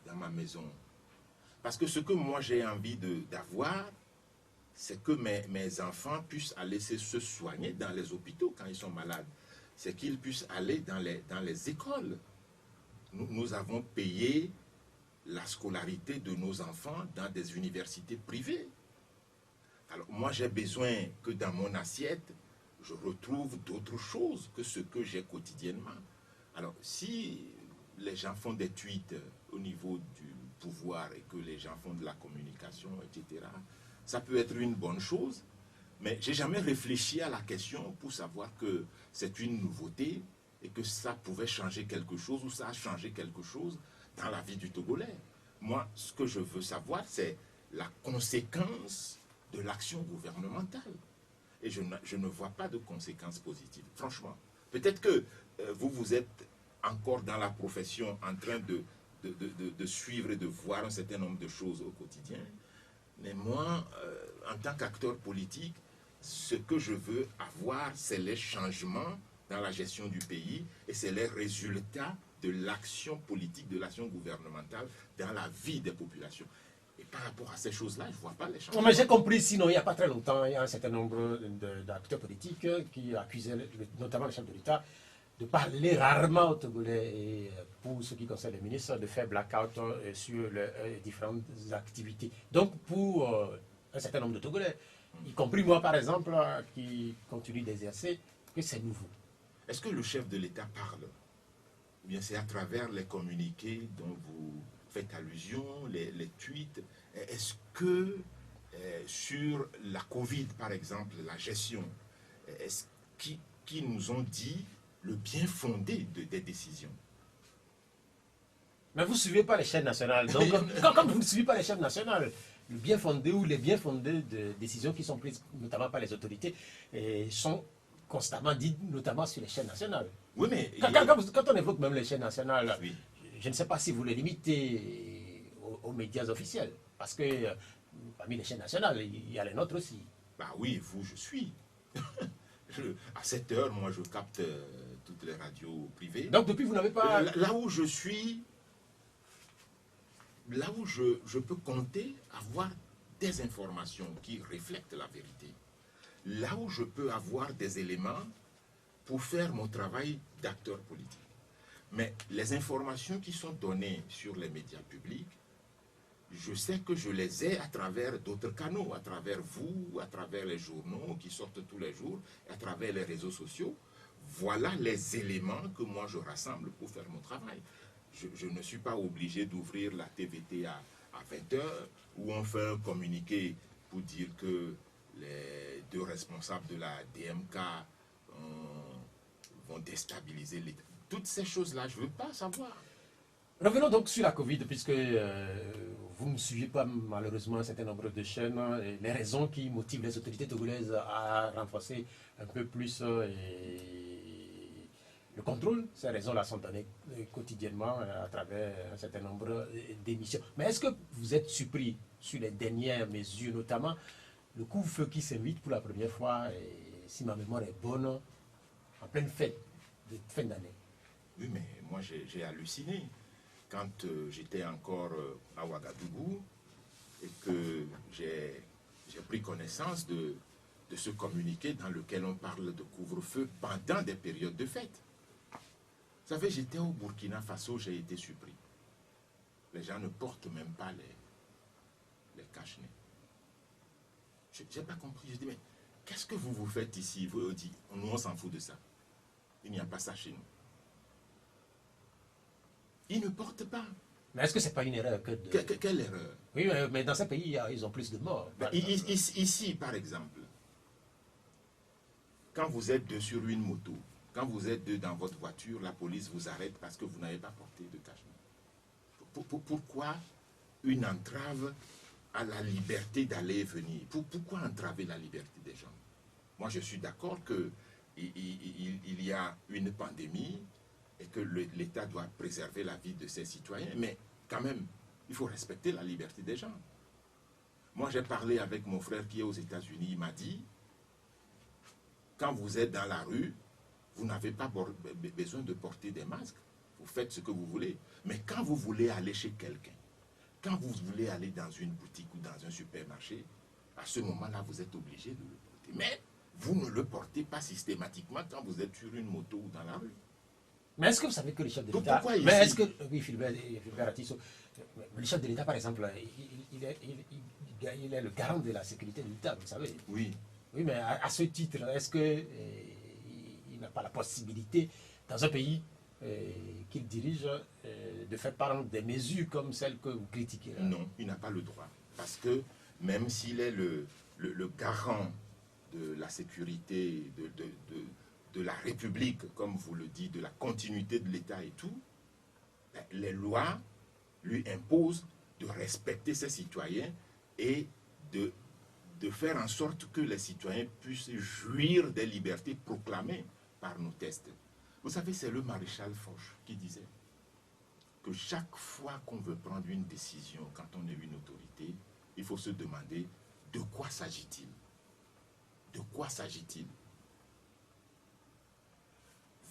dans ma maison? Parce que ce que moi j'ai envie d'avoir, c'est que mes enfants puissent aller se soigner dans les hôpitaux quand ils sont malades. C'est qu'ils puissent aller dans les écoles. Nous avons payé la scolarité de nos enfants dans des universités privées. Alors moi j'ai besoin que dans mon assiette, je retrouve d'autres choses que ce que j'ai quotidiennement. Alors si les gens font des tweets au niveau du pouvoir et que les gens font de la communication, etc., ça peut être une bonne chose. Mais j'ai jamais réfléchi à la question pour savoir que c'est une nouveauté et que ça pouvait changer quelque chose ou ça a changé quelque chose dans la vie du Togolais. Moi, ce que je veux savoir, c'est la conséquence de l'action gouvernementale. Et je ne vois pas de conséquences positives, franchement. Peut-être que vous êtes encore dans la profession en train de suivre et de voir un certain nombre de choses au quotidien. Mais moi, en tant qu'acteur politique, ce que je veux avoir, c'est les changements dans la gestion du pays et c'est les résultats de l'action politique, de l'action gouvernementale dans la vie des populations. Et par rapport à ces choses-là, je ne vois pas les changements. Mais j'ai compris, sinon, il n'y a pas très longtemps, il y a un certain nombre d'acteurs politiques qui accusaient notamment le chef de l'État de parler rarement aux Togolais et pour ce qui concerne les ministres, de faire blackout sur les différentes activités. Donc, pour un certain nombre de Togolais, y compris moi par exemple, qui continue d'exercer, que c'est nouveau. Est-ce que le chef de l'État parle? Ou bien c'est à travers les communiqués dont vous faites allusion, les tweets? Est-ce que sur la Covid par exemple, la gestion, est-ce qui nous ont dit le bien fondé des décisions? Mais vous ne suivez pas les chaînes nationales. Donc, quand vous ne suivez pas les chaînes nationales, le bien fondé ou les bien fondés de décisions qui sont prises, notamment par les autorités, sont constamment dites, notamment sur les chaînes nationales. Oui, mais... Quand on évoque même les chaînes nationales, oui. Je ne sais pas si vous les limitez aux médias officiels. Parce que parmi les chaînes nationales, il y a les nôtres aussi. Bah oui, je suis. À 7 heures, moi, je capte toutes les radios privées. Donc, depuis, vous n'avez pas... Là où je suis, là où je peux compter avoir des informations qui reflètent la vérité, là où je peux avoir des éléments pour faire mon travail d'acteur politique. Mais les informations qui sont données sur les médias publics, je sais que je les ai à travers d'autres canaux, à travers vous, à travers les journaux qui sortent tous les jours, à travers les réseaux sociaux. Voilà les éléments que moi je rassemble pour faire mon travail. Je ne suis pas obligé d'ouvrir la TVT à 20h où on fait un communiqué pour dire que les deux responsables de la DMK vont déstabiliser l'État. Toutes ces choses-là, je ne veux pas savoir. Revenons donc sur la Covid, puisque vous ne suivez pas malheureusement un certain nombre de chaînes, et les raisons qui motivent les autorités togolaises à renforcer un peu plus le contrôle. Ces raisons-là sont données quotidiennement à travers un certain nombre d'émissions. Mais est-ce que vous êtes surpris sur les dernières mesures, notamment le couvre-feu qui s'invite pour la première fois, et, si ma mémoire est bonne, en pleine fête de fin d'année? Oui, mais moi j'ai halluciné. Quand j'étais encore à Ouagadougou et que j'ai pris connaissance de ce communiqué dans lequel on parle de couvre-feu pendant des périodes de fête. Vous savez, j'étais au Burkina Faso, j'ai été surpris. Les gens ne portent même pas les cache-nez. Je n'ai pas compris. Je dis, mais qu'est-ce que vous faites ici? Vous dites, nous on s'en fout de ça. Il n'y a pas ça chez nous. Ils ne portent pas. Mais est-ce que ce n'est pas une erreur que de... Quelle erreur? Oui, mais dans ces pays, ils ont plus de morts. Ici, par exemple, quand vous êtes deux sur une moto, quand vous êtes deux dans votre voiture, la police vous arrête parce que vous n'avez pas porté de cache-nez. Pourquoi une entrave à la liberté d'aller et venir? Pourquoi entraver la liberté des gens? Moi, je suis d'accord qu'il y a une pandémie et que l'État doit préserver la vie de ses citoyens, mais quand même, il faut respecter la liberté des gens. Moi, j'ai parlé avec mon frère qui est aux États-Unis, il m'a dit, quand vous êtes dans la rue, vous n'avez pas besoin de porter des masques, vous faites ce que vous voulez. Mais quand vous voulez aller chez quelqu'un, quand vous voulez aller dans une boutique ou dans un supermarché, à ce moment-là, vous êtes obligé de le porter. Mais vous ne le portez pas systématiquement quand vous êtes sur une moto ou dans la rue. Mais est-ce que vous savez que le chef de Donc, l'État... pourquoi ici? Mais est-ce que... Oui, Philbert Atisso, le chef de l'État, par exemple, il est le garant de la sécurité de l'État, vous savez. Oui. Oui, mais à ce titre, est-ce que il n'a pas la possibilité, dans un pays qu'il dirige, de faire prendre des mesures comme celles que vous critiquez là? Non, il n'a pas le droit. Parce que même s'il est le garant de la sécurité de la République, comme vous le dites, de la continuité de l'État et tout, les lois lui imposent de respecter ses citoyens et de faire en sorte que les citoyens puissent jouir des libertés proclamées par nos textes. Vous savez, c'est le maréchal Foch qui disait que chaque fois qu'on veut prendre une décision, quand on est une autorité, il faut se demander de quoi s'agit-il? De quoi s'agit-il?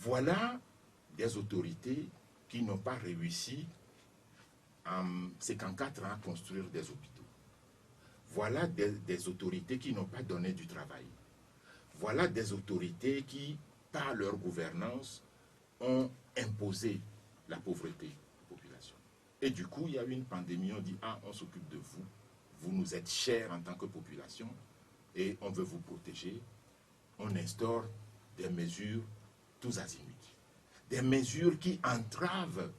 Voilà des autorités qui n'ont pas réussi en 54 ans à construire des hôpitaux. Voilà des autorités qui n'ont pas donné du travail. Voilà des autorités qui, par leur gouvernance, ont imposé la pauvreté aux populations. Et du coup, il y a eu une pandémie, on dit, ah, on s'occupe de vous, vous nous êtes chers en tant que population, et on veut vous protéger. On instaure des mesures tous azimuts. Des mesures qui entravent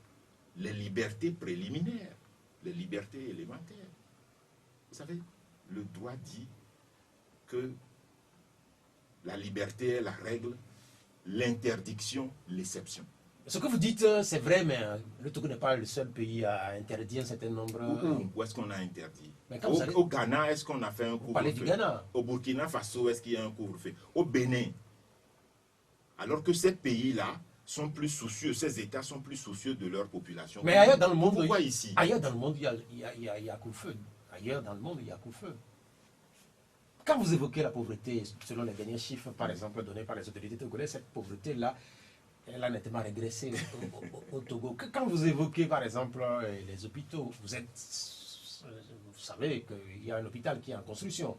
les libertés préliminaires, les libertés élémentaires. Vous savez, le droit dit que la liberté est la règle, l'interdiction, l'exception. Ce que vous dites, c'est vrai, mais le Togo n'est pas le seul pays à interdire un certain nombre... Où est-ce qu'on a interdit? Allez... Au Ghana, est-ce qu'on a fait un couvre-feu? Au Burkina Faso, est-ce qu'il y a un couvre-feu? Au Bénin. Alors que ces pays-là sont plus soucieux, ces États sont plus soucieux de leur population. Mais ailleurs dans le monde, pourquoi ici? Ailleurs dans le monde, il y a couvre-feu. Ailleurs dans le monde, il y a couvre-feu. Quand vous évoquez la pauvreté, selon les derniers chiffres, par exemple, donnés par les autorités togolaises, cette pauvreté-là, elle a nettement régressé au Togo. Quand vous évoquez, par exemple, les hôpitaux, vous savez qu'il y a un hôpital qui est en construction.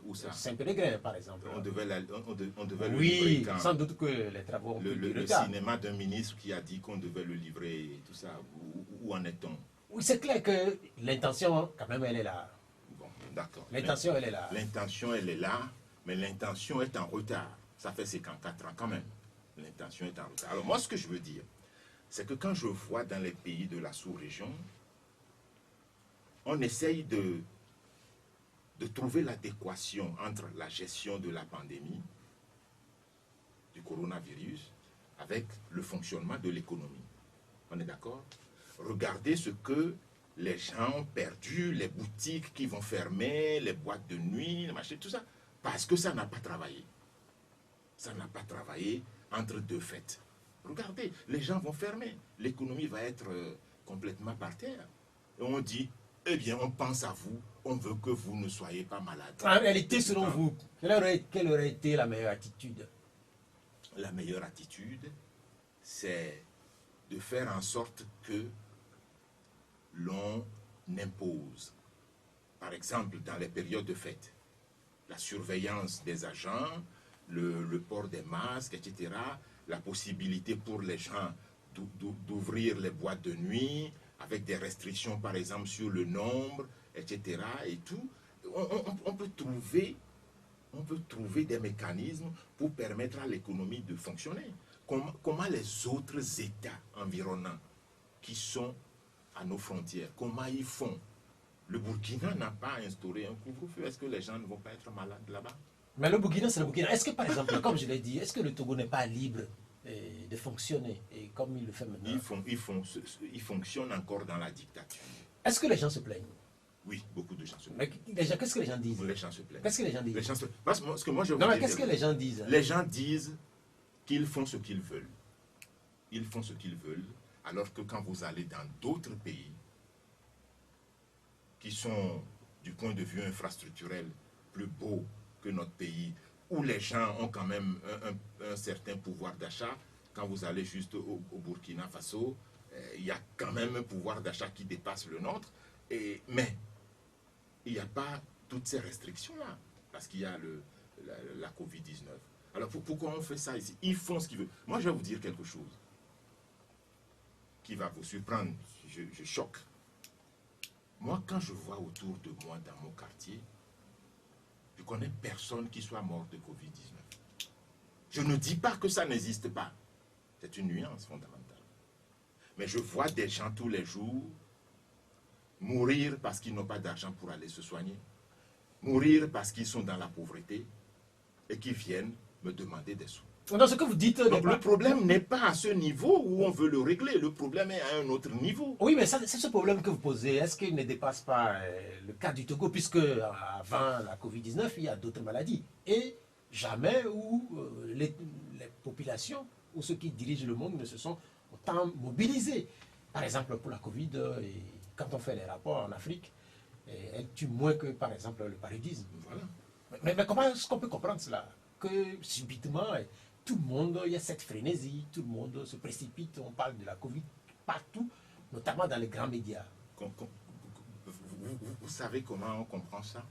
Où ça? Saint-Pédégrin, par exemple. On devait le livrer oui, quand? sans doute que les travaux ont pris du Le retard. cinéma d'un ministre qui a dit qu'on devait le livrer et tout ça, où en est-on? Oui, c'est clair que l'intention, quand même, elle est là. Bon, d'accord. L'intention, elle est là. L'intention, elle est là, mais l'intention est en retard. Ça fait 54 ans quand même. L'intention est en retard. Alors moi, ce que je veux dire, c'est que quand je vois dans les pays de la sous-région, on essaye de trouver l'adéquation entre la gestion de la pandémie, du coronavirus, avec le fonctionnement de l'économie. On est d'accord? Regardez ce que les gens ont perdu, les boutiques qui vont fermer, les boîtes de nuit, les machins, tout ça, parce que ça n'a pas travaillé. Ça n'a pas travaillé entre deux fêtes. Regardez, les gens vont fermer, l'économie va être complètement par terre. Et on dit, eh bien, on pense à vous, on veut que vous ne soyez pas malade. En réalité, selon vous, quelle aurait été la meilleure attitude? La meilleure attitude, c'est de faire en sorte que l'on impose, par exemple, dans les périodes de fête, la surveillance des agents, le port des masques, etc., la possibilité pour les gens d'ouvrir les boîtes de nuit, avec des restrictions, par exemple, sur le nombre, etc., et tout. On peut trouver des mécanismes pour permettre à l'économie de fonctionner. Comment les autres États environnants qui sont à nos frontières, comment ils font? Le Burkina n'a pas instauré un couvre-feu. Est-ce que les gens ne vont pas être malades là-bas? Mais le Burkina, c'est le Burkina. Est-ce que, par exemple, comme je l'ai dit, est-ce que le Togo n'est pas libre de fonctionner et comme il le fait maintenant? Ils fonctionnent encore dans la dictature. Est-ce que les gens se plaignent? Oui, beaucoup de gens se Mais plaignent. qu'est-ce que les gens disent? Les gens se plaignent. Qu'est-ce que les gens disent? Les gens se... Parce que ce que moi je Non, vous mais dis, qu'est-ce que les gens disent? les gens disent qu'ils font ce qu'ils veulent. Ils font ce qu'ils veulent, alors que quand vous allez dans d'autres pays qui sont, du point de vue infrastructurel, plus beaux que notre pays, où les gens ont quand même un certain pouvoir d'achat, quand vous allez juste au Burkina Faso, il y a quand même un pouvoir d'achat qui dépasse le nôtre, mais il n'y a pas toutes ces restrictions-là, parce qu'il y a la Covid-19. Alors pourquoi on fait ça ici? Ils font ce qu'ils veulent. Moi, je vais vous dire quelque chose qui va vous surprendre. Je choque. Moi, quand je vois autour de moi, dans mon quartier, je ne connais personne qui soit mort de Covid-19. Je ne dis pas que ça n'existe pas. C'est une nuance fondamentale. Mais je vois des gens tous les jours mourir parce qu'ils n'ont pas d'argent pour aller se soigner, mourir parce qu'ils sont dans la pauvreté et qui viennent me demander des sous. Dans ce que vous dites... Donc le problème n'est pas à ce niveau où on veut le régler, le problème est à un autre niveau. Oui, mais c'est ce problème que vous posez. Est-ce qu'il ne dépasse pas le cas du Togo, puisque avant la Covid-19, il y a d'autres maladies. Et jamais où les populations ou ceux qui dirigent le monde ne se sont autant mobilisés. Par exemple, pour la Covid, quand on fait les rapports en Afrique, elle tue moins que, par exemple, le paludisme. Voilà. Mais comment est-ce qu'on peut comprendre cela? Que subitement, tout le monde, il y a cette frénésie, tout le monde se précipite, on parle de la Covid partout, notamment dans les grands médias. Vous savez comment on comprend ça?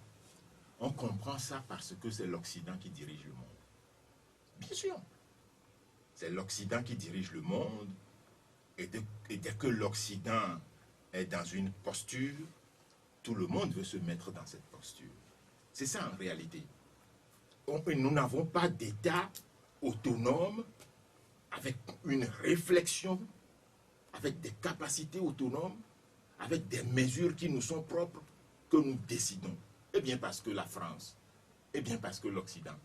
On comprend ça parce que c'est l'Occident qui dirige le monde. Bien sûr. C'est l'Occident qui dirige le monde, et dès que l'Occident est dans une posture, tout le monde veut se mettre dans cette posture. C'est ça en réalité. Nous n'avons pas d'État autonome, avec une réflexion, avec des capacités autonomes, avec des mesures qui nous sont propres, que nous décidons. Eh bien parce que la France, eh bien parce que l'Occident.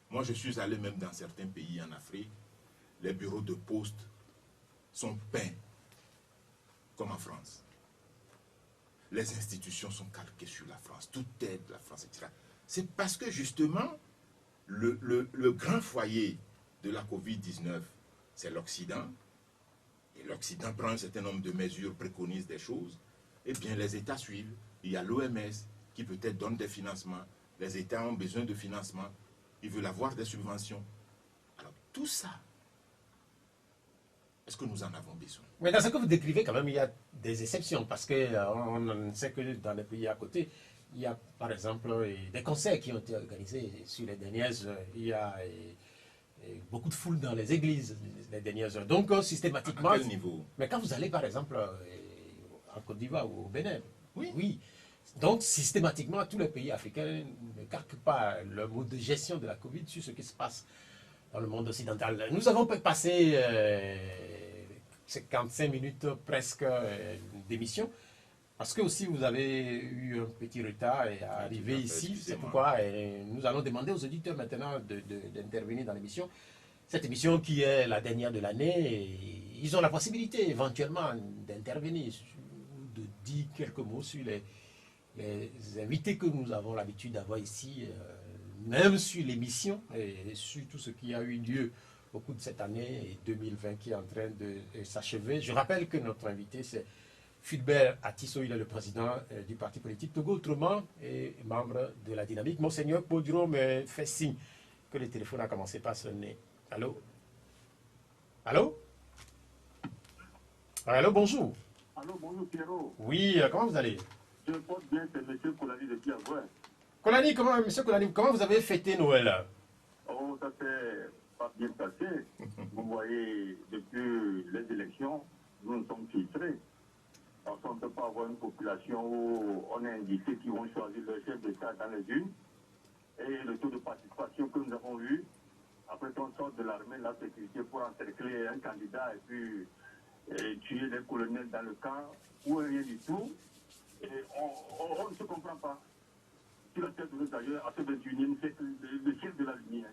Moi je suis allé même dans certains pays en Afrique, les bureaux de poste sont peints comme en France. Les institutions sont calquées sur la France, tout est de la France, etc. C'est parce que justement, le grand foyer de la Covid-19, c'est l'Occident. Et l'Occident prend un certain nombre de mesures, préconise des choses. Eh bien, les États suivent. Il y a l'OMS qui peut-être donne des financements. Les États ont besoin de financement. Ils veulent avoir des subventions. Alors, tout ça, est-ce que nous en avons besoin? Mais dans ce que vous décrivez, quand même, il y a des exceptions, parce qu'on sait que dans les pays à côté, il y a, par exemple, des concerts qui ont été organisés sur les dernières heures. Il y a beaucoup de foule dans les églises les dernières heures. Donc, systématiquement... À quel niveau? Mais quand vous allez, par exemple, en Côte d'Ivoire ou au Bénin, Oui. Donc, systématiquement, tous les pays africains ne calquent pas le mode de gestion de la Covid sur ce qui se passe dans le monde occidental. Nous avons passé 55 minutes presque d'émission, parce que aussi vous avez eu un petit retard à arriver ici. C'est pourquoi nous allons demander aux auditeurs maintenant d'intervenir dans l'émission. Cette émission qui est la dernière de l'année, ils ont la possibilité éventuellement d'intervenir, de dire quelques mots sur les invités que nous avons l'habitude d'avoir ici, même sur l'émission et sur tout ce qui a eu lieu au cours de cette année 2020 qui est en train de s'achever. Je rappelle que notre invité, c'est Fulbert Atisso, il est le président du parti politique Togo Autrement et membre de la Dynamique. Monseigneur Poduro me fait signe que le téléphone a commencé par sonner. Allô? Allô? Allô, bonjour. Allô, bonjour Pierrot. Oui, comment vous allez? Je porte bien, c'est M. Kolani de Piavois. Kolani, monsieur Kolani, comment vous avez fêté Noël? Oh, ça s'est pas bien passé. Vous voyez, depuis les élections, nous nous sommes filtrés. Parce qu'on ne peut pas avoir une population où on est indiqué qui vont choisir le chef d'État dans les urnes. Et le taux de participation que nous avons eu, après qu'on sorte de l'armée, la sécurité pour encercler un candidat et puis tuer les colonels dans le camp, ou rien du tout. Et on ne se comprend pas. Sur la tête de nous ailleurs, à ce 21e siècle, le ciel de la lumière.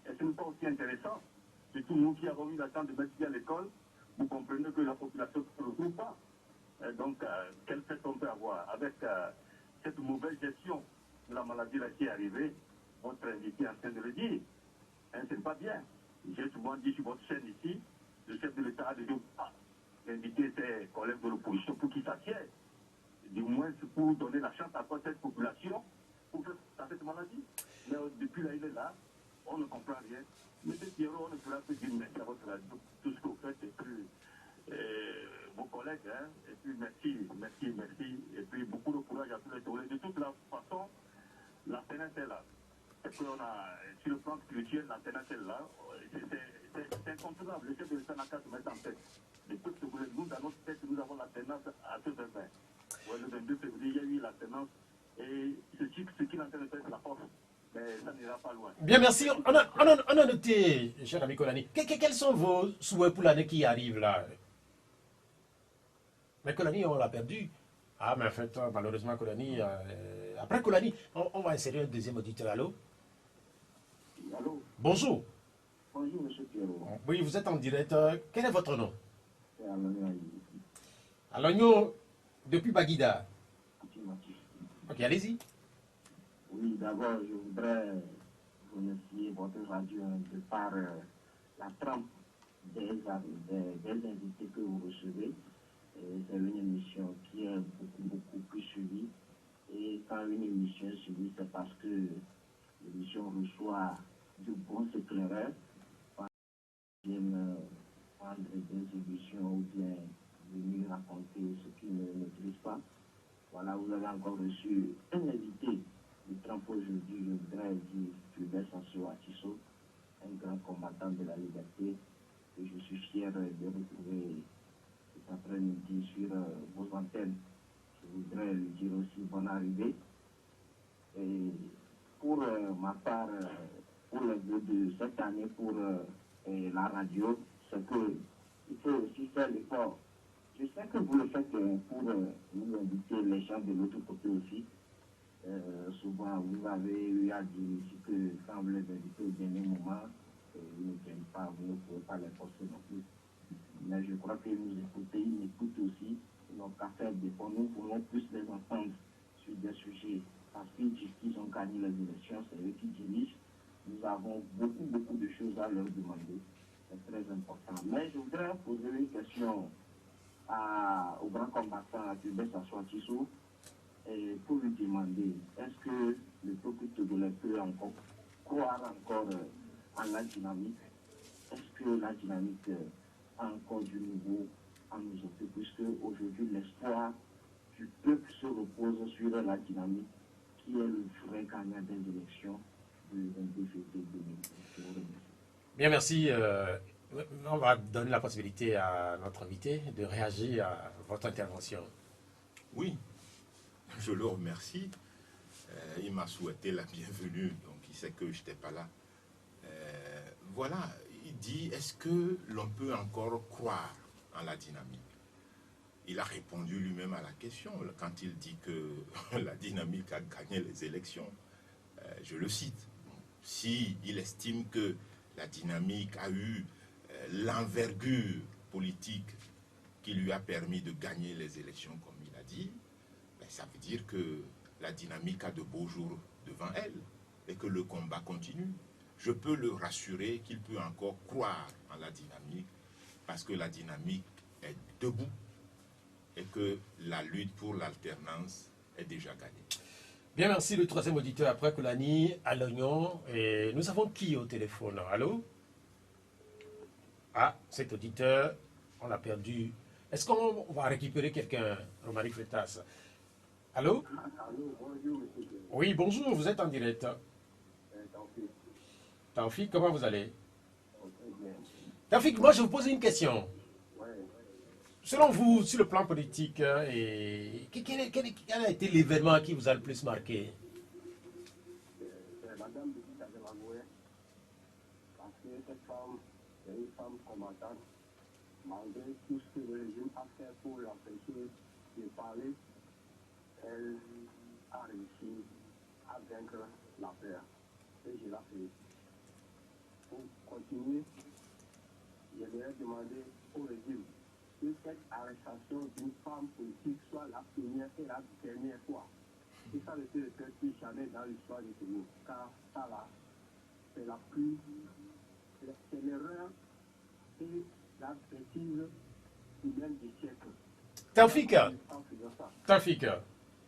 Et ce n'est pas aussi intéressant. Surtout nous qui avons eu la chance de mettre à l'école, vous comprenez que la population ne se retrouve pas. Donc, quel fait on peut avoir avec cette mauvaise gestion de la maladie là qui est arrivée? Votre invité est en train de le dire. Hein, ce n'est pas bien. J'ai souvent dit sur votre chaîne ici, le chef de l'État a dit d'inviter ses collègues de l'opposition pour qu'ils s'assiedent. Du moins, pour donner la chance à toute cette population pour faire cette maladie. Mais depuis là, il est là, on ne comprend rien. Monsieur Pierrot, on ne pourra plus dire merci à votre radio, tout ce que vous faites, et puis vos collègues, hein, et puis merci, et puis beaucoup de courage à tous les Togolais. De toute la façon, la ténèbre est là. Et puis on a, sur le plan spirituel, la ténèbre est là. C'est incontournable. Le chef de l'État n'a qu'à se mettre en tête. Les peuples Togolais, nous, dans notre tête, nous avons la ténèbre à ce 20. Ouais, le 22 février, il y a eu la ténèbre. Et ce qu'il est en train de faire, c'est la force. Mais ça n'ira pas loin. Bien, merci. On a noté, cher ami Kolani, quels sont vos souhaits pour l'année qui arrive là? Mais Kolani, on l'a perdu. Ah, mais en fait, malheureusement, Kolani, après Kolani, on va insérer un deuxième auditeur. Allô? Allô? Bonjour. Bonjour, monsieur Pierrot. Oui, vous êtes en direct. Quel est votre nom? C'est Alagnon. Alagnon, depuis Baguida. Ok, allez-y. Oui, d'abord, je voudrais remercier votre radio de par la trempe des invités que vous recevez. C'est une émission qui est beaucoup plus suivie. Et quand une émission est suivie, c'est parce que l'émission reçoit de bons éclaireurs. Viennent prendre des émissions ou bien venir raconter ce qu'ils ne maîtrisent pas. Voilà, vous avez encore reçu un invité de Trump aujourd'hui, je voudrais dire Fulbert Sassou Atisso, un grand combattant de la liberté, que je suis fier de retrouver cet après-midi sur vos antennes. Je voudrais lui dire aussi bonne arrivée. Et pour ma part, pour le bout de cette année, pour la radio, c'est qu'il faut aussi faire l'effort. Je sais que vous le faites pour nous inviter les gens de l'autre côté aussi. Souvent, vous avez eu à dire ici que quand vous les invitez au dernier moment, ils ne viennent pas, vous ne pouvez pas les forcer non plus. Mais je crois qu'ils nous écoutent, ils m'écoutent aussi. Ils n'ont qu'à faire des efforts. Nous voulons plus les entendre sur des sujets. Parce qu'ils disent qu'ils ont gagné les élections, c'est eux qui dirigent. Nous avons beaucoup de choses à leur demander. C'est très important. Mais je voudrais poser une question au grand combattant à Fulbert Sassou Atisso et pour lui demander, est-ce que le peuple togolais peut encore croire encore en la dynamique? Est-ce que la dynamique a encore du nouveau à nous offrir? Puisque aujourd'hui l'espoir du peuple se repose sur la dynamique qui est le vrai gagnant des élections du 22 février 2020. Bien, merci. On va donner la possibilité à notre invité de réagir à votre intervention. Oui, je le remercie. Il m'a souhaité la bienvenue, donc il sait que je n'étais pas là. Voilà, il dit, est-ce que l'on peut encore croire en la dynamique? Il a répondu lui-même à la question quand il dit que la dynamique a gagné les élections. Je le cite. Si il estime que la dynamique a eu l'envergure politique qui lui a permis de gagner les élections, comme il a dit, ben ça veut dire que la dynamique a de beaux jours devant elle et que le combat continue. Je peux le rassurer qu'il peut encore croire en la dynamique parce que la dynamique est debout et que la lutte pour l'alternance est déjà gagnée. Bien, merci. Le troisième auditeur après Kolani, à l'oignon. Et nous avons qui au téléphone? Allô? Ah, cet auditeur, on l'a perdu. Est-ce qu'on va récupérer quelqu'un, Romaric Freitas? Allô? Allô, bonjour, monsieur. Oui, bonjour, vous êtes en direct. Taoufik, comment vous allez? Taoufik, moi je vous pose une question. Selon vous, sur le plan politique, quel a été l'événement qui vous a le plus marqué? C'est Madame Bédita de Magoué, parce que cette femme est une femme combattante, malgré tout ce que le régime a fait pour l'empêcher de parler, elle a réussi à vaincre la peur. Et je la félicite. Pour continuer, je voudrais demander au régime, puisque cette arrestation d'une femme politique soit la première et la dernière fois. Et ça ne peut être plus jamais dans l'histoire du Togo, car ça là, c'est la plus, c'est l'erreur et la bêtise humaine du siècle. Taoufik, Taoufik,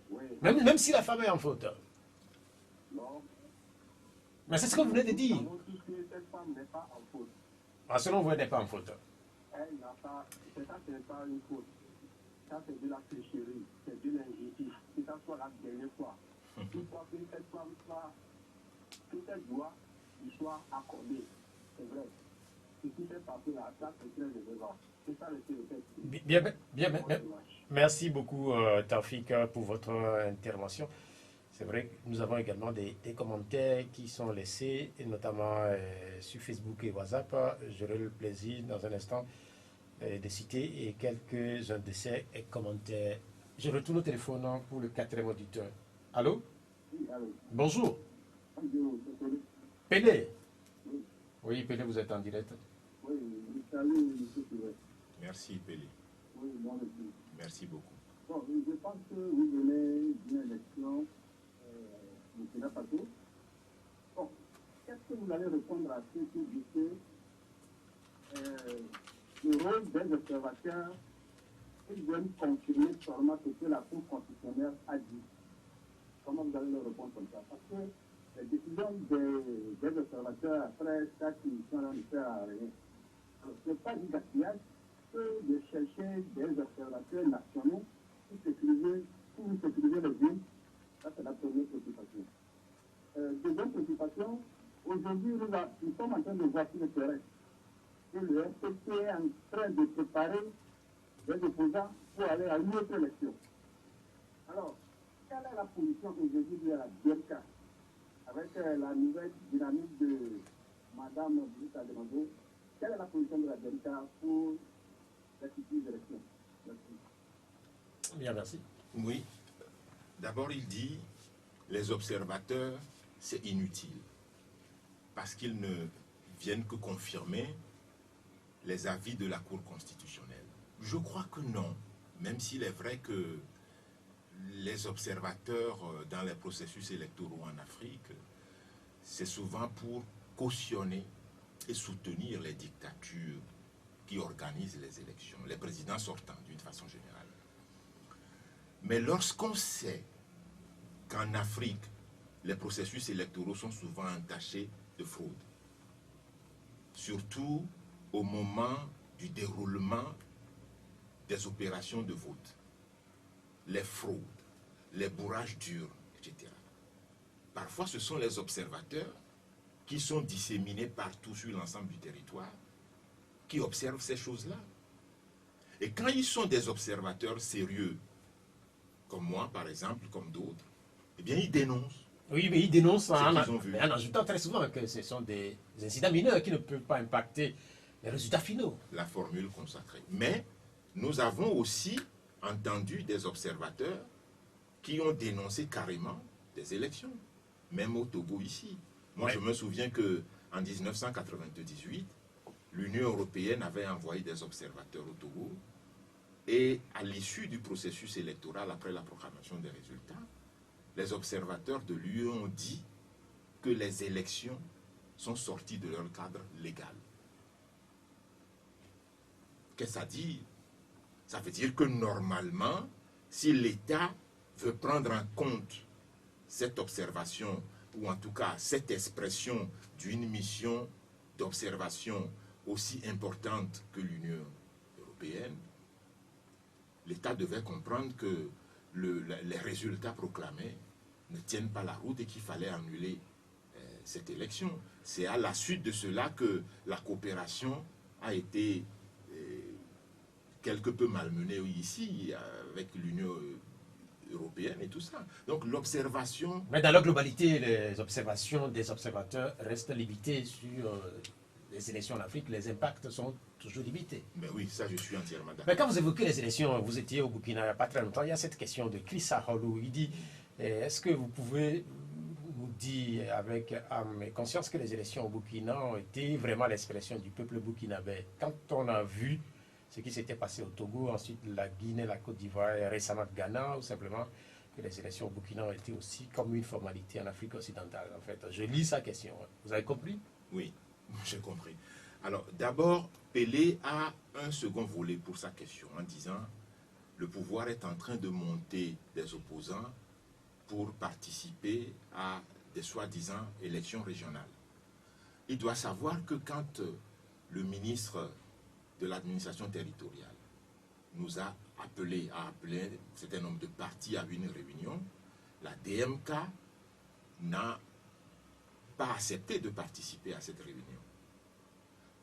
Oui, même si la femme est en faute. non. Mais c'est ce que vous venez de Nous dire. savons tous que cette femme n'est pas en faute. Ah, selon vous, elle n'est pas en faute. Elle n'a pas, c'est ça, ce n'est pas une faute. Ça, c'est de la tricherie, c'est de l'injustice. Que ça soit la dernière fois. Une fois que cette femme soit, que cette droit lui soit accordé. C'est vrai. Ce qui s'est passé là, ça, c'est très relevant. C'est ça le fait. Bien. Merci beaucoup, Taoufik, pour votre intervention. C'est vrai que nous avons également des commentaires qui sont laissés, et notamment sur Facebook et WhatsApp. J'aurai le plaisir dans un instant de citer et quelques-uns de ces commentaires. Je retourne au téléphone pour le quatrième auditeur. Allô? Oui, allô. Bonjour. Bonjour, Pelé. Oui, Pelé, vous êtes en direct. oui, salut, monsieur Pivet. Merci, Pélé. Oui, moi aussi. Merci beaucoup. Bon, je pense que vous venez d'une élection Burkina Faso. Bon, qu'est-ce que vous allez répondre à ceux qui disent que le rôle des observateurs, ils viennent confirmer seulement ce que la Cour constitutionnelle a dit? Comment vous allez leur répondre comme ça? Parce que les décisions des observateurs, après ça, qui sont en train de faire rien. Alors, ce n'est pas du gaspillage que de chercher des observateurs nationaux pour sécuriser les villes. Ça, c'est la première préoccupation. Deuxième préoccupation, aujourd'hui, nous sommes en train de voir sur le terrain que le FPT est en train de préparer des opposants pour aller à une autre élection. Alors, quelle est la position aujourd'hui de la DRK avec la nouvelle dynamique de Mme Brigitte Demando? Quelle est la position de la DRK pour les futures élections? Merci. Bien, merci. Oui. D'abord, il dit, les observateurs, c'est inutile. Parce qu'ils ne viennent que confirmer les avis de la Cour constitutionnelle. Je crois que non. Même s'il est vrai que les observateurs dans les processus électoraux en Afrique, c'est souvent pour cautionner et soutenir les dictatures qui organisent les élections, les présidents sortants d'une façon générale. Mais lorsqu'on sait qu'en Afrique, les processus électoraux sont souvent entachés de fraude, surtout au moment du déroulement des opérations de vote, les fraudes, les bourrages d'urnes, etc. Parfois, ce sont les observateurs qui sont disséminés partout sur l'ensemble du territoire qui observent ces choses-là. Et quand ils sont des observateurs sérieux, comme moi par exemple, comme d'autres, eh bien ils dénoncent. Oui, mais ils dénoncent en vu. ajoutant très souvent que ce sont des incidents mineurs qui ne peuvent pas impacter les résultats finaux. La formule consacrée. Mais nous avons aussi entendu des observateurs qui ont dénoncé carrément des élections, même au Togo ici. Moi, Ouais. je me souviens qu'en 1998, l'Union européenne avait envoyé des observateurs au Togo et à l'issue du processus électoral, après la proclamation des résultats, les observateurs de l'UE ont dit que les élections sont sorties de leur cadre légal. Qu'est-ce que ça dit? Ça veut dire que normalement, si l'État veut prendre en compte cette observation, ou en tout cas cette expression d'une mission d'observation aussi importante que l'Union européenne, l'État devait comprendre que les résultats proclamés ne tiennent pas la route et qu'il fallait annuler cette élection. C'est à la suite de cela que la coopération a été quelque peu malmenée ici, avec l'Union européenne et tout ça. Donc l'observation... Mais dans leur globalité, les observations des observateurs restent limitées sur les élections en Afrique. Les impacts sont toujours limités. Mais oui, ça je suis entièrement d'accord. Mais quand vous évoquez les élections, vous étiez au Burkina il n'y a pas très longtemps, il y a cette question de Chris Saholou. Il dit, est-ce que vous pouvez nous dire avec âme et conscience que les élections au Burkina ont été vraiment l'expression du peuple burkinabé? Quand on a vu ce qui s'était passé au Togo, ensuite la Guinée, la Côte d'Ivoire et récemment Ghana, ou simplement que les élections au Burkina ont été aussi comme une formalité en Afrique occidentale. En fait, je lis sa question. Vous avez compris? Oui, j'ai compris. Alors, d'abord, Pelé a un second volet pour sa question en disant le pouvoir est en train de monter des opposants pour participer à des soi-disant élections régionales. Il doit savoir que quand le ministre de l'administration territoriale nous a appelé un certain nombre de partis à une réunion, la DMK n'a pas accepté de participer à cette réunion.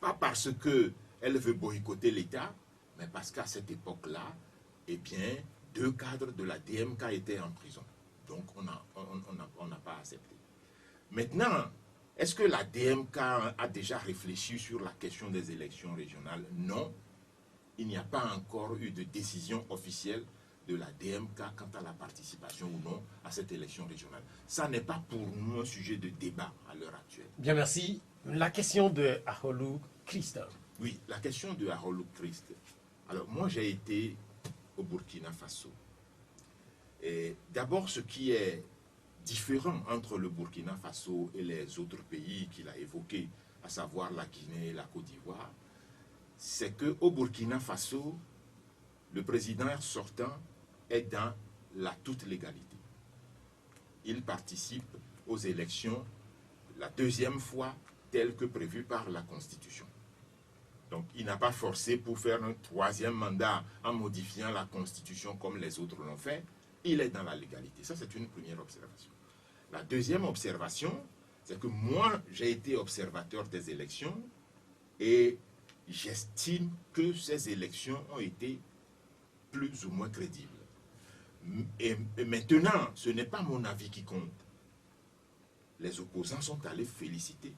Pas parce qu'elle veut boycotter l'État, mais parce qu'à cette époque-là, eh bien, 2 cadres de la DMK étaient en prison. Donc, on n'a pas accepté. Maintenant, est-ce que la DMK a déjà réfléchi sur la question des élections régionales? Non. Il n'y a pas encore eu de décision officielle de la DMK quant à la participation ou non à cette élection régionale. Ça n'est pas pour nous un sujet de débat à l'heure actuelle. Bien, merci. La question de Aholou Christ. Oui, la question de Aholou Christ. Alors, moi, j'ai été au Burkina Faso. Et d'abord, ce qui est différent entre le Burkina Faso et les autres pays qu'il a évoqués, à savoir la Guinée et la Côte d'Ivoire, c'est qu'au Burkina Faso, le président sortant est dans la toute légalité. Il participe aux élections la 2e fois telle que prévue par la Constitution. Donc il n'a pas forcé pour faire un 3e mandat en modifiant la Constitution comme les autres l'ont fait. Il est dans la légalité. Ça, c'est une première observation. La deuxième observation, c'est que moi, j'ai été observateur des élections et j'estime que ces élections ont été plus ou moins crédibles. Et maintenant, ce n'est pas mon avis qui compte. Les opposants sont allés féliciter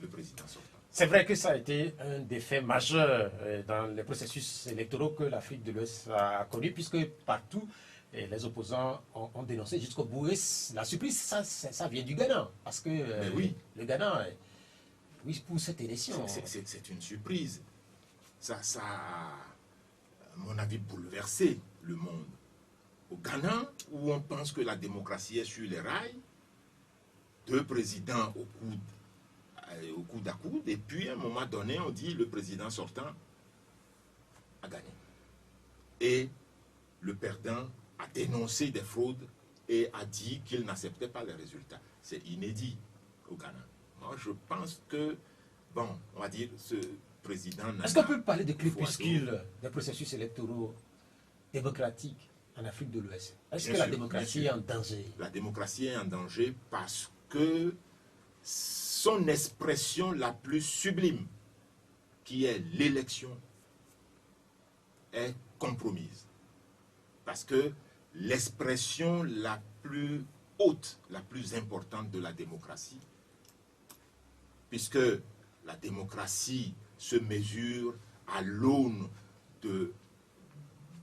le président sortant. C'est vrai que ça a été un des faits majeurs dans les processus électoraux que l'Afrique de l'Ouest a connu, puisque partout, les opposants ont dénoncé jusqu'au bout. Et la surprise, ça vient du Ghana. Parce que oui. Le Ghana, oui, pour cette élection. C'est une surprise. Ça a, à mon avis, bouleversé le monde. Au Ghana, où on pense que la démocratie est sur les rails, 2 présidents au coude à coude, et puis à un moment donné, on dit le président sortant a gagné. Et le perdant a dénoncé des fraudes et a dit qu'il n'acceptait pas les résultats. C'est inédit au Ghana. Moi, je pense que, bon, on va dire, ce président... Est-ce qu'on peut parler de crépuscule des processus électoraux démocratiques en Afrique de l'Ouest? Est-ce que la démocratie est en danger? La démocratie est en danger parce que son expression la plus sublime, qui est l'élection, est compromise. Parce que l'expression la plus haute, la plus importante de la démocratie, puisque la démocratie se mesure à l'aune de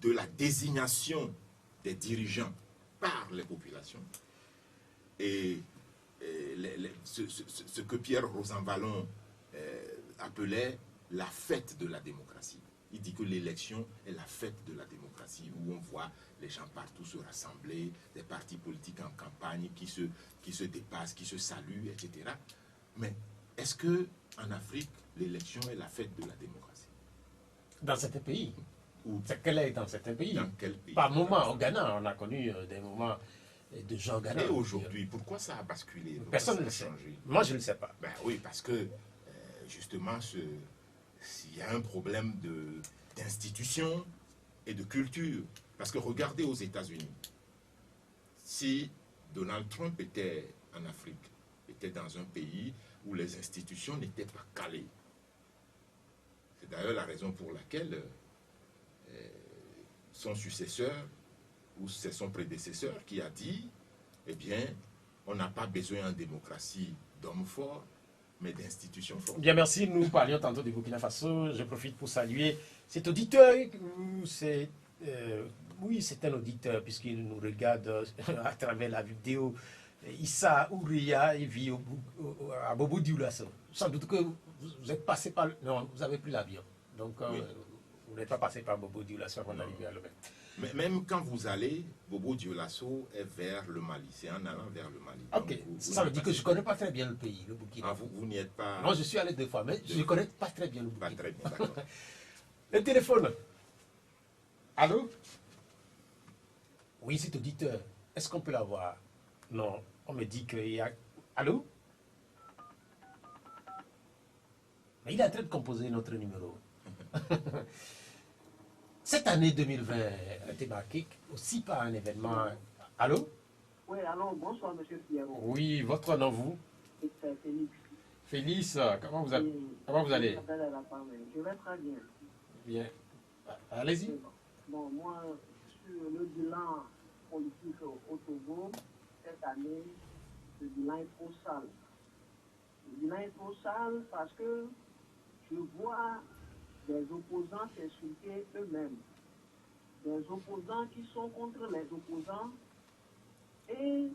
la désignation des dirigeants par les populations. Et ce que Pierre Rosanvallon appelait la fête de la démocratie. Il dit que l'élection est la fête de la démocratie, où on voit les gens partout se rassembler, des partis politiques en campagne qui se dépassent, qui se saluent, etc. Mais est-ce qu'en Afrique, l'élection est la fête de la démocratie? Dans certains pays. C'est qu'elle est dans certains pays. Dans quel pays? Par moments, au Ghana, on a connu des moments de gens Ghana. Et aujourd'hui, pourquoi ça a basculé? Personne ne le sait. Moi, je ne le sais pas. Ben oui, parce que justement, il y a un problème d'institution et de culture. Parce que regardez aux États-Unis, si Donald Trump était en Afrique, était dans un pays où les institutions n'étaient pas calées, c'est d'ailleurs la raison pour laquelle son successeur, ou c'est son prédécesseur qui a dit, eh bien, on n'a pas besoin en démocratie d'hommes forts, mais d'institutions fortes. Bien, merci. Nous parlions tantôt du Burkina Faso. Je profite pour saluer cet auditeur. Oui, c'est un auditeur, puisqu'il nous regarde à travers la vidéo. Issa Ouria, il vit à Bobo Dioulasso. Sans doute que vous êtes passé par... Non, vous n'avez plus l'avion. Donc, oui. Vous n'êtes pas passé par Bobo Dioulasso avant d'arriver à Lomé. Mais même quand vous allez, Bobo Dioulasso est vers le Mali. C'est en allant vers le Mali. Ok, Donc, vous ça veut n'êtes dire pas- que je ne connais pas très bien le pays, le Burkina. Ah, vous n'y êtes pas... Non, je suis allé 2 fois, mais je ne connais pas très bien le Pas Burkina. très bien, d'accord. Le téléphone. Allô? Oui, cet auditeur, est-ce qu'on peut l'avoir? Non, on me dit qu'il y a... Allô? Mais il est en train de composer notre numéro. Cette année 2020 a été marquée aussi par un événement. Allô? Oui, alors bonsoir, monsieur Pierrot. Oui, votre nom, vous? C'est Félix. Félix, comment vous Et allez? je m'appelle à la femme. Je vais très bien. Bien. Allez-y. Bon, moi, sur le bilan politique au Togo, cette année, le bilan est trop sale. Le bilan est trop sale parce que je vois des opposants s'insulter eux-mêmes. Des opposants qui sont contre les opposants. Et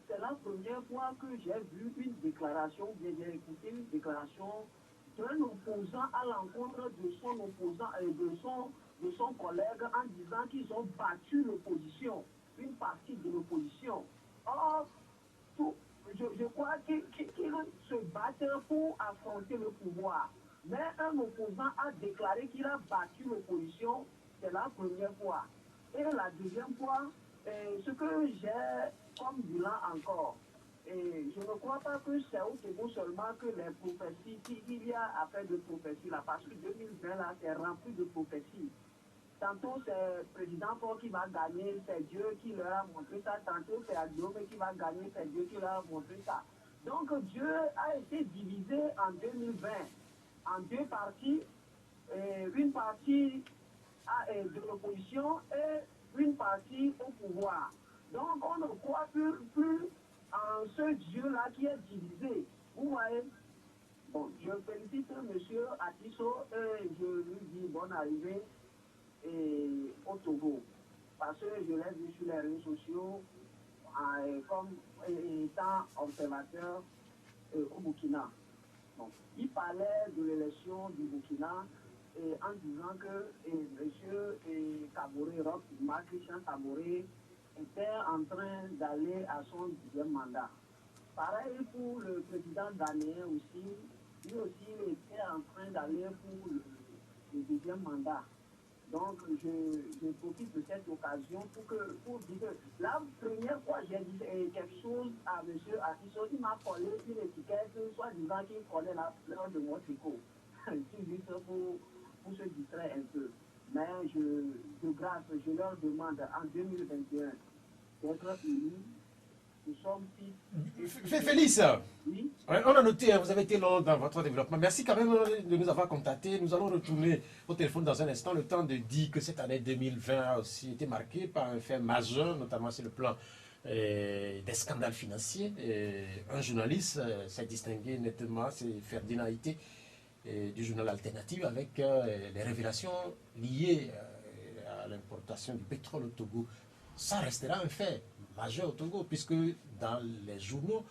c'est la première fois que j'ai vu une déclaration, bien j'ai écouté une déclaration d'un opposant à l'encontre de son opposant et de son collègue en disant qu'ils ont battu l'opposition, une partie de l'opposition. Or, je crois qu'ils se battent pour affronter le pouvoir. Mais un opposant a déclaré qu'il a battu l'opposition, c'est la première fois. Et la deuxième fois, ce que j'ai comme bilan encore, et je ne crois pas que c'est au Togo seulement que les prophéties, qu'il y a affaire de prophéties là, parce que 2020 là, c'est rempli de prophéties. Tantôt c'est le président Ford qui va gagner, c'est Dieu qui leur a montré ça. Tantôt c'est Aguillaume qui va gagner, c'est Dieu qui leur a montré ça. Donc Dieu a été divisé en 2020 en 2 parties, une partie de l'opposition et une partie au pouvoir. Donc on ne croit plus en ce Dieu-là qui est divisé. Vous voyez? Bon, je félicite M. Atisso et je lui dis bonne arrivée au Togo. Parce que je l'ai vu sur les réseaux sociaux comme étant observateur au Burkina. Donc, il parlait de l'élection du Burkina en disant que M. Kaboré, Marc-Christian Kaboré, était en train d'aller à son 10e mandat. Pareil pour le président ghanéen aussi, lui aussi il était en train d'aller pour le 2e mandat. Donc je profite de cette occasion pour dire que la première fois j'ai dit quelque chose à M. Atisso, il m'a collé une étiquette, soi-disant qu'il connaît la fleur de mon tricot. C'est juste pour se distraire un peu. Mais de grâce, je leur demande en 2021 d'être unis. Nous sommes fils. Félix, Oui. on a noté, vous avez été long dans votre développement. Merci quand même de nous avoir contactés. Nous allons retourner au téléphone dans un instant. Le temps de dire que cette année 2020 a aussi été marquée par un fait majeur, notamment sur le plan des scandales financiers. Un journaliste s'est distingué nettement, c'est Ferdinand Haïté du journal Alternative, avec les révélations liées à l'importation du pétrole au Togo. Ça restera un fait majeur au Togo, puisque dans les journaux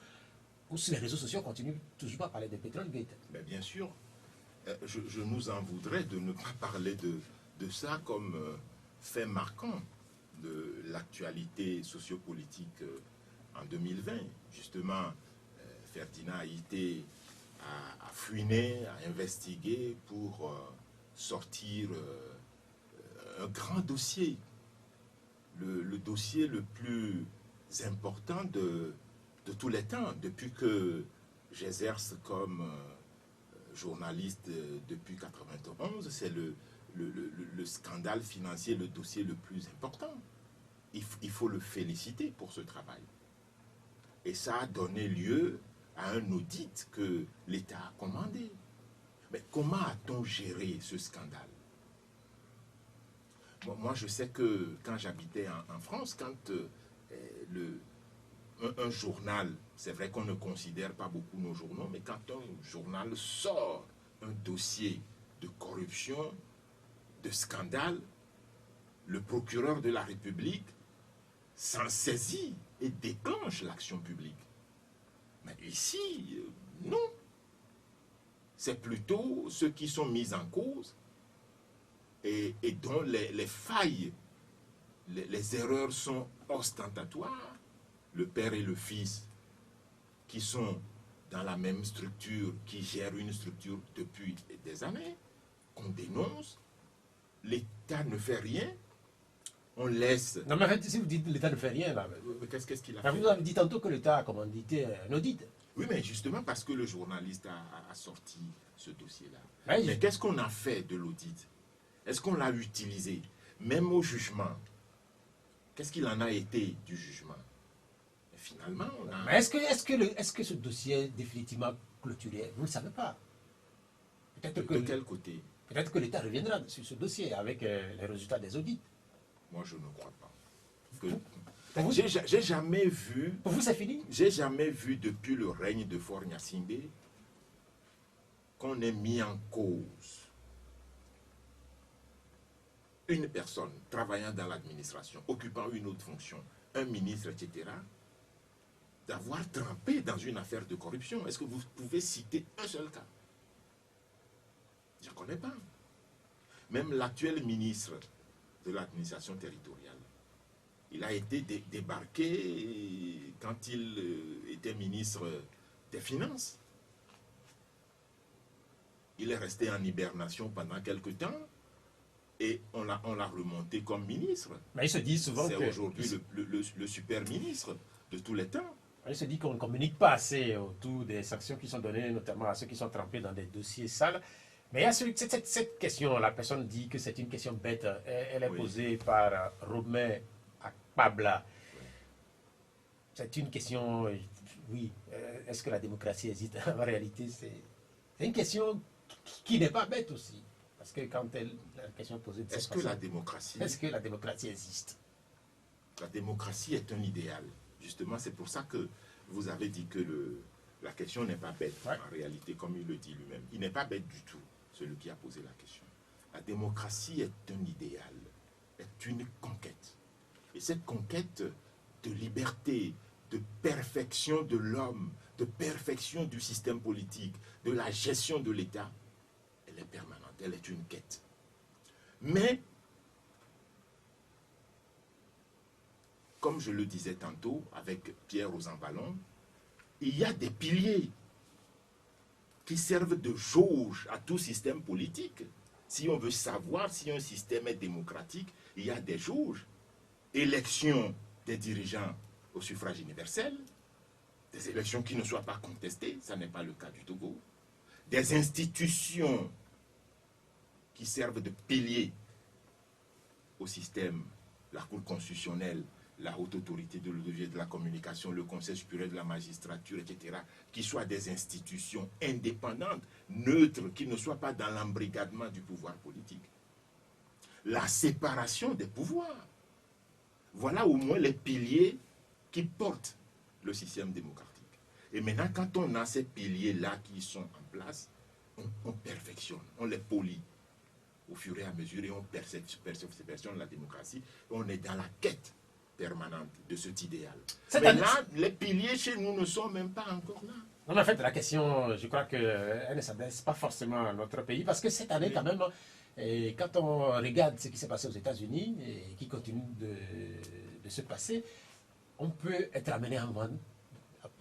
ou sur les réseaux sociaux, on continue toujours à parler de pétrole gate. Mais bien sûr, je nous en voudrais de ne pas parler de ça comme fait marquant de l'actualité sociopolitique en 2020. Justement, Ferdinand Haïté a fouiné, a investigué pour sortir un grand dossier, le dossier le plus important de tous les temps, depuis que j'exerce comme journaliste depuis 1991, c'est le scandale financier, le dossier le plus important. Il faut le féliciter pour ce travail. Et ça a donné lieu à un audit que l'État a commandé. Mais comment a-t-on géré ce scandale? Moi, je sais que quand j'habitais en France, quand un journal, c'est vrai qu'on ne considère pas beaucoup nos journaux, mais quand un journal sort un dossier de corruption, de scandale, le procureur de la République s'en saisit et déclenche l'action publique. Mais ici, non. C'est plutôt ceux qui sont mis en cause et dont les failles, les erreurs sont ostentatoires. Le père et le fils qui sont dans la même structure, qui gèrent une structure depuis des années, qu'on dénonce, l'État ne fait rien, on laisse... Non, mais en fait, si vous dites l'État ne fait rien, là, Qu'est-ce qu'il a fait? vous avez dit tantôt que l'État a commandité un audit. Oui, mais justement parce que le journaliste a sorti ce dossier-là. Ouais, Mais qu'est-ce qu'on a fait de l'audit? Est-ce qu'on l'a utilisé? Même au jugement, qu'est-ce qu'il en a été du jugement? Et finalement, on a... Mais est-ce que ce dossier est définitivement clôturé? Vous ne le savez pas. Peut-être De quel côté? peut-être que l'État reviendra sur ce dossier avec les résultats des audits. Moi, je ne crois pas. Pour vous, J'ai jamais vu... pour vous, c'est fini? J'ai jamais vu depuis le règne de Faure Gnassingbé qu'on ait mis en cause une personne travaillant dans l'administration, occupant une autre fonction, un ministre, etc., d'avoir trempé dans une affaire de corruption. Est-ce que vous pouvez citer un seul cas? Je ne connais pas. Même l'actuel ministre de l'administration territoriale, il a été débarqué quand il était ministre des Finances. Il est resté en hibernation pendant quelque temps et on l'a remonté comme ministre. Mais il se dit souvent C'est que... aujourd'hui le super ministre de tous les temps. Il se dit qu'on ne communique pas assez autour des sanctions qui sont données, notamment à ceux qui sont trempés dans des dossiers sales. Mais il y a cette question, la personne dit que c'est une question bête. Elle est posée par Romain Akpabla. C'est une question, oui, est-ce que la démocratie existe? En réalité, c'est une question qui n'est pas bête aussi. Parce que quand la question est posée de cette façon, est-ce que la démocratie existe? La démocratie est un idéal. Justement, c'est pour ça que vous avez dit que la question n'est pas bête, ouais. En réalité, comme il le dit lui-même. Il n'est pas bête du tout, celui qui a posé la question. La démocratie est un idéal, est une conquête. Et cette conquête de liberté, de perfection de l'homme, de perfection du système politique, de la gestion de l'État, elle est permanente, elle est une quête. Mais, comme je le disais tantôt avec Pierre Rosanvallon, il y a des piliers qui servent de jauge à tout système politique. Si on veut savoir si un système est démocratique, il y a des jauges. Élection des dirigeants au suffrage universel, des élections qui ne soient pas contestées, ça n'est pas le cas du Togo. Des institutions qui servent de piliers au système, la Cour constitutionnelle, la haute autorité de l'audiovisuel, de la communication, le Conseil supérieur de la magistrature, etc., qui soient des institutions indépendantes, neutres, qui ne soient pas dans l'embrigadement du pouvoir politique. La séparation des pouvoirs. Voilà au moins les piliers qui portent le système démocratique. Et maintenant, quand on a ces piliers-là qui sont en place, on perfectionne, on les polit au fur et à mesure et on perfectionne la démocratie. On est dans la quête permanente de cet idéal. Mais là, les piliers chez nous ne sont même pas encore là. Non, mais en fait, la question, je crois qu'elle ne s'adresse pas forcément à notre pays, parce que cette année, quand même, et quand on regarde ce qui s'est passé aux États-Unis et qui continue de se passer, on peut être amené à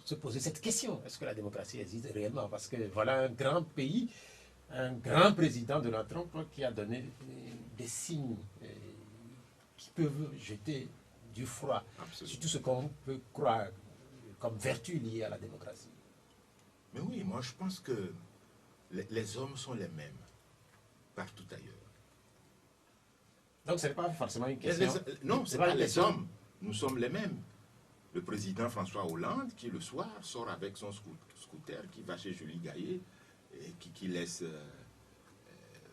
se poser cette question. Est-ce que la démocratie existe réellement? Parce que voilà un grand pays, un grand président de la Trump qui a donné des signes qui peuvent jeter du froid sur tout ce qu'on peut croire comme vertu liée à la démocratie. Mais oui, moi je pense que les hommes sont les mêmes partout ailleurs. Donc ce n'est pas forcément une question... Non, ce n'est pas les hommes, nous sommes les mêmes. Le président François Hollande qui le soir sort avec son scooter, qui va chez Julie Gaillet, et qui laisse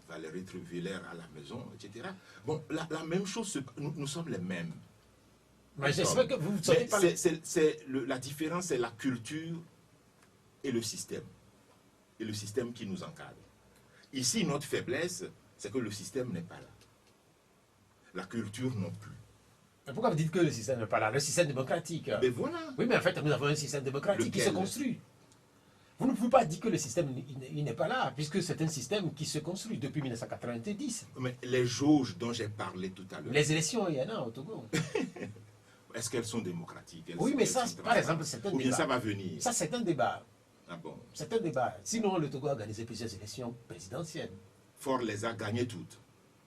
Valérie Trierweiler à la maison, etc. Bon, la même chose, nous sommes les mêmes. Mais j'espère que vous ne savez pas... La différence, c'est la culture et le système. Et le système qui nous encadre. Ici, notre faiblesse, c'est que le système n'est pas là. La culture non plus. Mais pourquoi vous dites que le système n'est pas là? Le système démocratique. Mais voilà. Oui, mais en fait, nous avons un système démocratique qui se construit. Vous ne pouvez pas dire que le système il n'est pas là, puisque c'est un système qui se construit depuis 1990. Mais les jauges dont j'ai parlé tout à l'heure, Les élections, il y en a au Togo. est-ce qu'elles sont démocratiques? Oui, mais ça, par exemple, c'est un Ou bien débat. ça va venir? Ça, c'est un débat. Ah bon? C'est un débat. Sinon, le Togo a organisé plusieurs élections présidentielles. Ford les a gagnées toutes.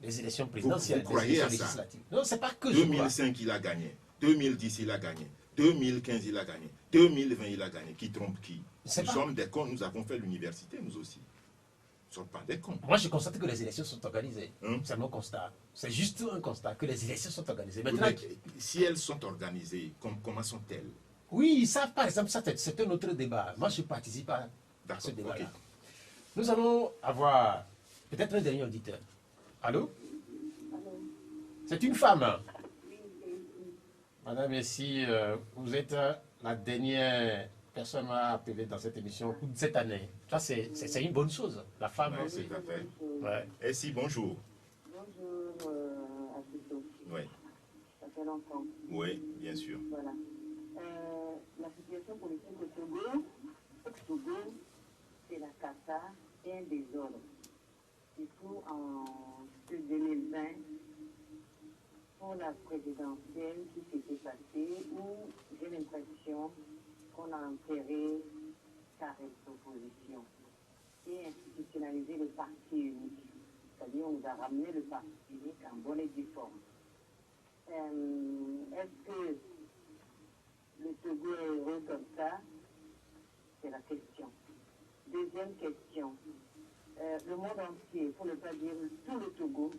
Les élections présidentielles, vous croyez les à élections ça? législatives. Non, c'est pas que je crois. 2005, il a gagné. 2010, il a gagné. 2015, il a gagné. 2020, il a gagné. Qui trompe qui? C'est Nous pas- sommes des cons, nous avons fait l'université, nous aussi. Nous ne sommes pas des cons. Moi, je constate que les élections sont organisées. Hein? C'est mon constat. C'est juste un constat que les élections sont organisées. Oui, Maintenant, mais si elles sont organisées, comment sont-elles? oui, ça, par exemple, ça, c'est un autre débat. Moi, je participe à ce D'accord, débat-là. ok. Nous allons avoir peut-être un dernier auditeur. Allô? C'est une femme. Hein? Madame, ici, vous êtes la dernière personne à appeler dans cette émission cette année. Ça, c'est une bonne chose. La femme. Oui, c'est à fait. Ouais. Et si, bonjour. Bonjour à tous. Oui, Ça fait longtemps. oui, bien sûr. Voilà. La situation politique au Togo, c'est la cata et un désordre. Surtout en ce 2020, pour la présidentielle qui s'était passée, où j'ai l'impression qu'on a enterré carré d'opposition et institutionnalisé le parti unique. C'est-à-dire on nous a ramené le parti unique en bonne et due forme. Est-ce que le Togo est heureux comme ça? C'est la question. Deuxième question. Le monde entier, pour ne pas dire tout le Togo,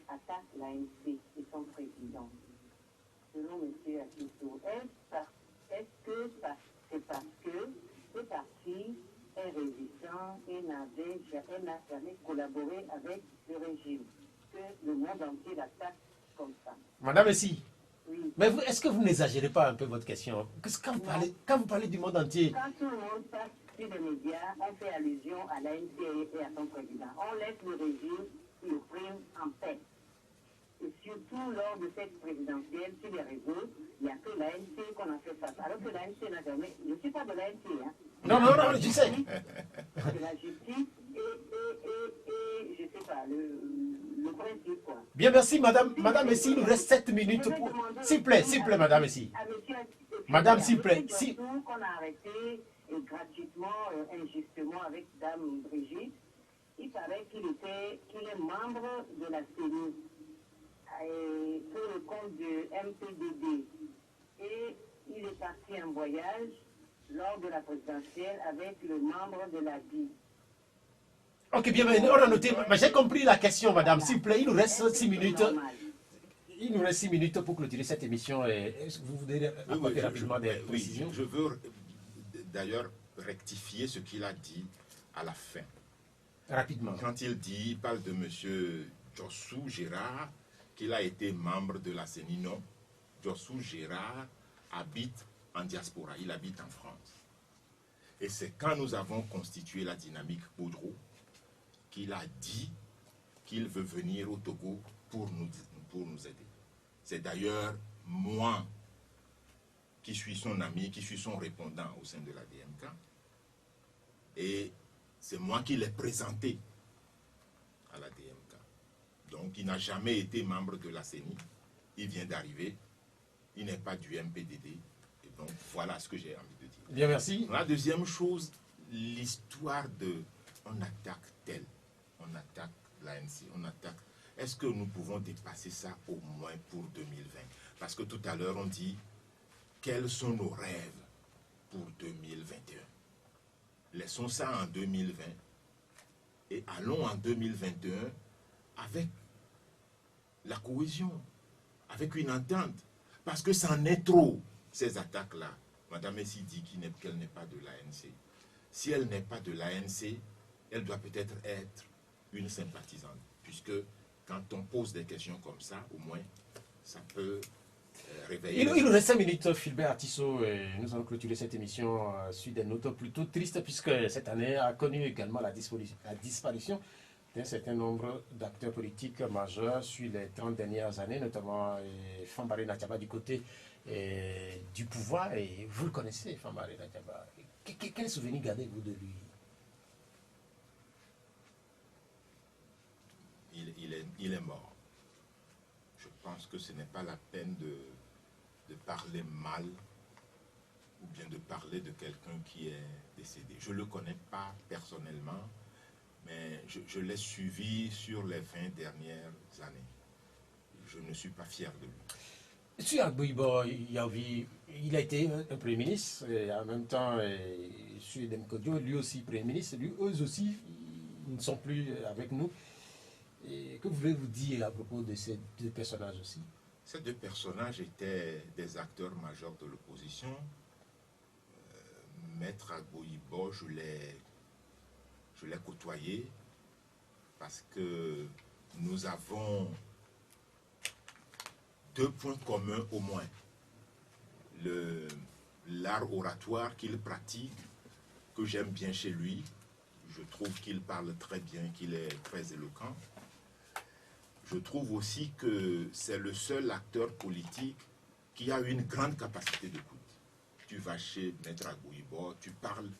attaque l'ANC et son président. Selon M. Akisso, est-ce que c'est parce que ce parti est résistant et n'a jamais collaboré avec le régime que le monde entier l'attaque comme ça? Madame, ici. Oui. Mais est-ce que vous n'exagérez pas un peu votre question? Parce que quand vous parlez du monde entier, Quand tout le monde passe sur les médias, on fait allusion à l'ANC et à son président. On laisse le régime qui opprime en paix. Et surtout lors de cette présidentielle, sur les réseaux, il n'y a que l'ANC qu'on a fait face. Alors que l'ANC n'a jamais... Je ne suis pas de l'ANC, hein. non, je sais. De la justice et je ne sais pas, le principe, quoi. Bien, merci, madame. Madame, ici, il nous reste 7 minutes pour. S'il vous plaît, madame, ici. Madame, s'il vous plaît, si- Qu'on a arrêté gratuitement, injustement avec Dame Brigitte, il paraît qu'il est membre de la CENI pour le compte du MPDD. Et il est parti en voyage lors de la présidentielle avec le membre de la DI. Ok, bien, on a noté. Mais j'ai compris la question, madame. S'il vous plaît, il nous reste 6 minutes. Il nous reste 6 minutes pour clôturer cette émission. Est-ce que vous voudrez apporter rapidement des précisions? Je veux d'ailleurs rectifier ce qu'il a dit à la fin. Rapidement. Quand il parle de M. Djossou Gérard, qu'il a été membre de la CENI, non. Djossou Gérard habite en diaspora, il habite en France. Et c'est quand nous avons constitué la dynamique Boudreau qu'il a dit qu'il veut venir au Togo pour nous aider. C'est d'ailleurs moi qui suis son ami, qui suis son répondant au sein de la DMK. Et c'est moi qui l'ai présenté à la DMK. Donc il n'a jamais été membre de la CENI. Il vient d'arriver. Il n'est pas du MPDD. Et donc voilà ce que j'ai envie de dire. Bien, merci. La deuxième chose, l'histoire de on attaque tel, on attaque l'ANC, on attaque. Est-ce que nous pouvons dépasser ça au moins pour 2020? Parce que tout à l'heure on dit quels sont nos rêves pour 2021. Laissons ça en 2020 et allons en 2021 avec la cohésion, avec une entente. Parce que c'en est trop, ces attaques-là. Madame Essi dit qu'elle n'est pas de l'ANC. Si elle n'est pas de l'ANC, elle doit peut-être être une sympathisante. Puisque quand on pose des questions comme ça, au moins, ça peut réveiller... Il nous reste 5 minutes, Philbert Tissot, et nous allons clôturer cette émission sur des notes plutôt tristes, puisque cette année a connu également la disparition d'un certain nombre d'acteurs politiques majeurs sur les 30 dernières années, notamment Fambaré Nathiaba du côté du pouvoir, et vous le connaissez, Fambaré Nathiaba. Quel souvenir gardez-vous de lui? Il est mort. Je pense que ce n'est pas la peine de parler mal ou bien de parler de quelqu'un qui est décédé. Je ne le connais pas personnellement, mais je l'ai suivi sur les 20 dernières années. Je ne suis pas fier de lui. Monsieur Agbouibo Yaovi, il a été un Premier ministre, et en même temps, M. Demkodjo, lui aussi Premier ministre, eux aussi, ils ne sont plus avec nous. Et que voulez-vous dire à propos de ces deux personnages aussi? Ces deux personnages étaient des acteurs majeurs de l'opposition. Maître Agbouibo, je l'ai côtoyé parce que nous avons deux points communs au moins. L'art oratoire qu'il pratique, que j'aime bien chez lui. Je trouve qu'il parle très bien, qu'il est très éloquent. Je trouve aussi que c'est le seul acteur politique qui a une grande capacité d'écoute. Tu vas chez Maître Agbouibo, tu parles,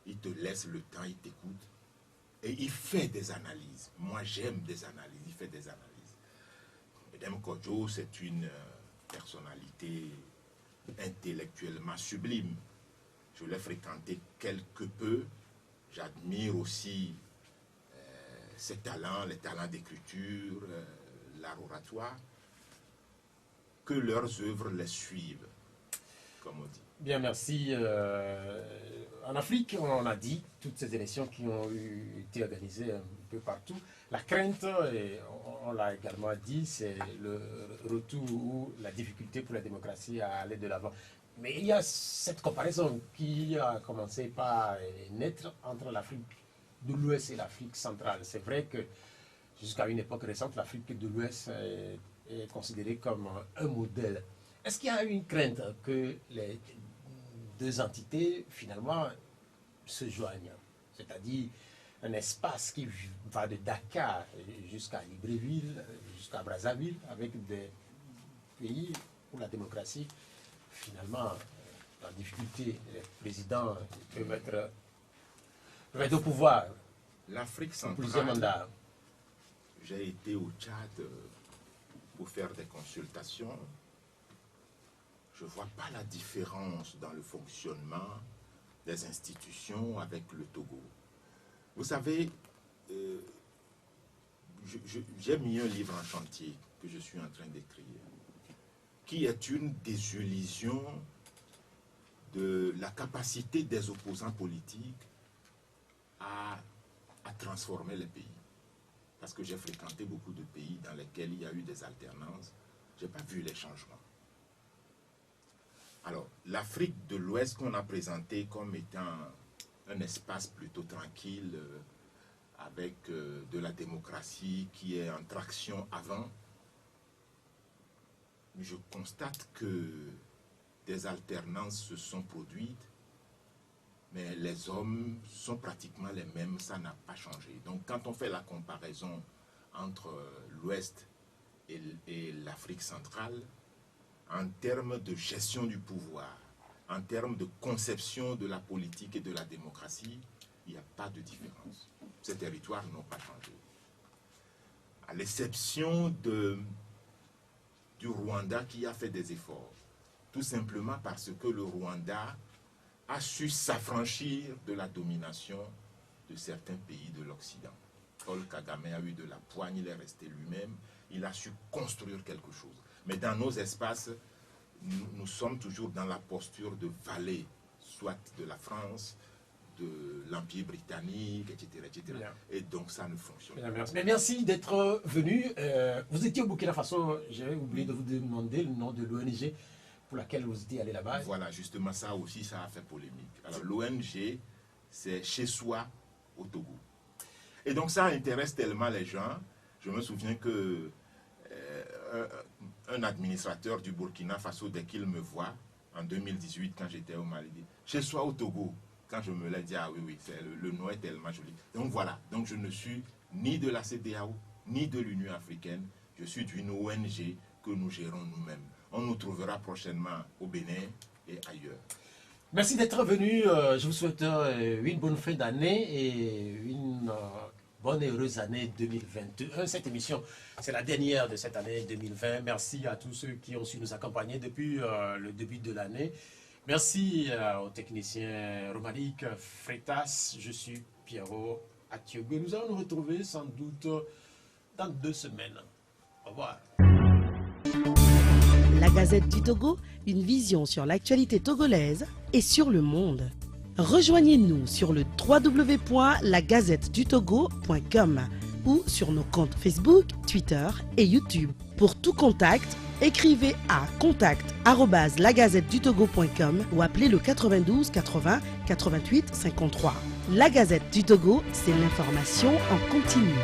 il te laisse le temps, il t'écoute. Et il fait des analyses. Moi, j'aime des analyses, il fait des analyses. Madame Kodjo, c'est une personnalité intellectuellement sublime. Je l'ai fréquenté quelque peu. J'admire aussi ses talents, les talents d'écriture, l'art oratoire. Que leurs œuvres les suivent, comme on dit. Bien, merci. En Afrique, on a dit, toutes ces élections qui ont été organisées un peu partout, la crainte, et on l'a également dit, c'est le retour ou la difficulté pour la démocratie à aller de l'avant. Mais il y a cette comparaison qui a commencé par naître entre l'Afrique de l'Ouest et l'Afrique centrale. C'est vrai que jusqu'à une époque récente, l'Afrique de l'Ouest est considérée comme un modèle. Est-ce qu'il y a une crainte que les deux entités, finalement, se joignent? C'est-à-dire un espace qui va de Dakar jusqu'à Libreville, jusqu'à Brazzaville, avec des pays où la démocratie, finalement, en difficulté, les présidents peuvent être au pouvoir. L'Afrique Plusieurs centrale, mandats. j'ai été au Tchad pour faire des consultations. Je ne vois pas la différence dans le fonctionnement des institutions avec le Togo. Vous savez, j'ai mis un livre en chantier que je suis en train d'écrire, qui est une désillusion de la capacité des opposants politiques à transformer les pays. Parce que j'ai fréquenté beaucoup de pays dans lesquels il y a eu des alternances. Je n'ai pas vu les changements. Alors, l'Afrique de l'Ouest qu'on a présenté comme étant un espace plutôt tranquille, avec de la démocratie qui est en traction avant, je constate que des alternances se sont produites, mais les hommes sont pratiquement les mêmes, ça n'a pas changé. Donc quand on fait la comparaison entre l'Ouest et l'Afrique centrale, en termes de gestion du pouvoir, en termes de conception de la politique et de la démocratie, il n'y a pas de différence. Ces territoires n'ont pas changé. À l'exception du Rwanda qui a fait des efforts, tout simplement parce que le Rwanda a su s'affranchir de la domination de certains pays de l'Occident. Paul Kagame a eu de la poigne, il est resté lui-même, il a su construire quelque chose. Mais dans nos espaces, nous sommes toujours dans la posture de valet, soit de la France, de l'Empire britannique, etc. etc. Bien. Et donc ça ne fonctionne Bien, pas. merci. Mais merci d'être venu. Vous étiez au Burkina Faso, j'ai oublié de vous demander le nom de l'ONG pour laquelle vous étiez allé là-bas. Voilà, justement, ça aussi, ça a fait polémique. Alors, l'ONG, c'est Chez Soi au Togo. Et donc, ça intéresse tellement les gens. Je me souviens que un administrateur du Burkina Faso, dès qu'il me voit, en 2018, quand j'étais au Mali, dit Chez Soi au Togo. Quand je me l'ai dit, ah oui, oui, le nom est tellement joli. Donc, voilà. Donc, je ne suis ni de la CEDEAO, ni de l'Union africaine. Je suis d'une ONG que nous gérons nous-mêmes. On nous trouvera prochainement au Bénin et ailleurs. Merci d'être venu. Je vous souhaite une bonne fin d'année et une bonne et heureuse année 2021. Cette émission, c'est la dernière de cette année 2020. Merci à tous ceux qui ont su nous accompagner depuis le début de l'année. Merci au technicien Romaric Freitas. Je suis Pierrot Atiogo. Nous allons nous retrouver sans doute dans 2 semaines. Au revoir. La Gazette du Togo, une vision sur l'actualité togolaise et sur le monde. Rejoignez-nous sur le www.lagazettedutogo.com ou sur nos comptes Facebook, Twitter et YouTube. Pour tout contact, écrivez à contact@lagazettedutogo.com ou appelez le 92 80 88 53. La Gazette du Togo, c'est l'information en continu.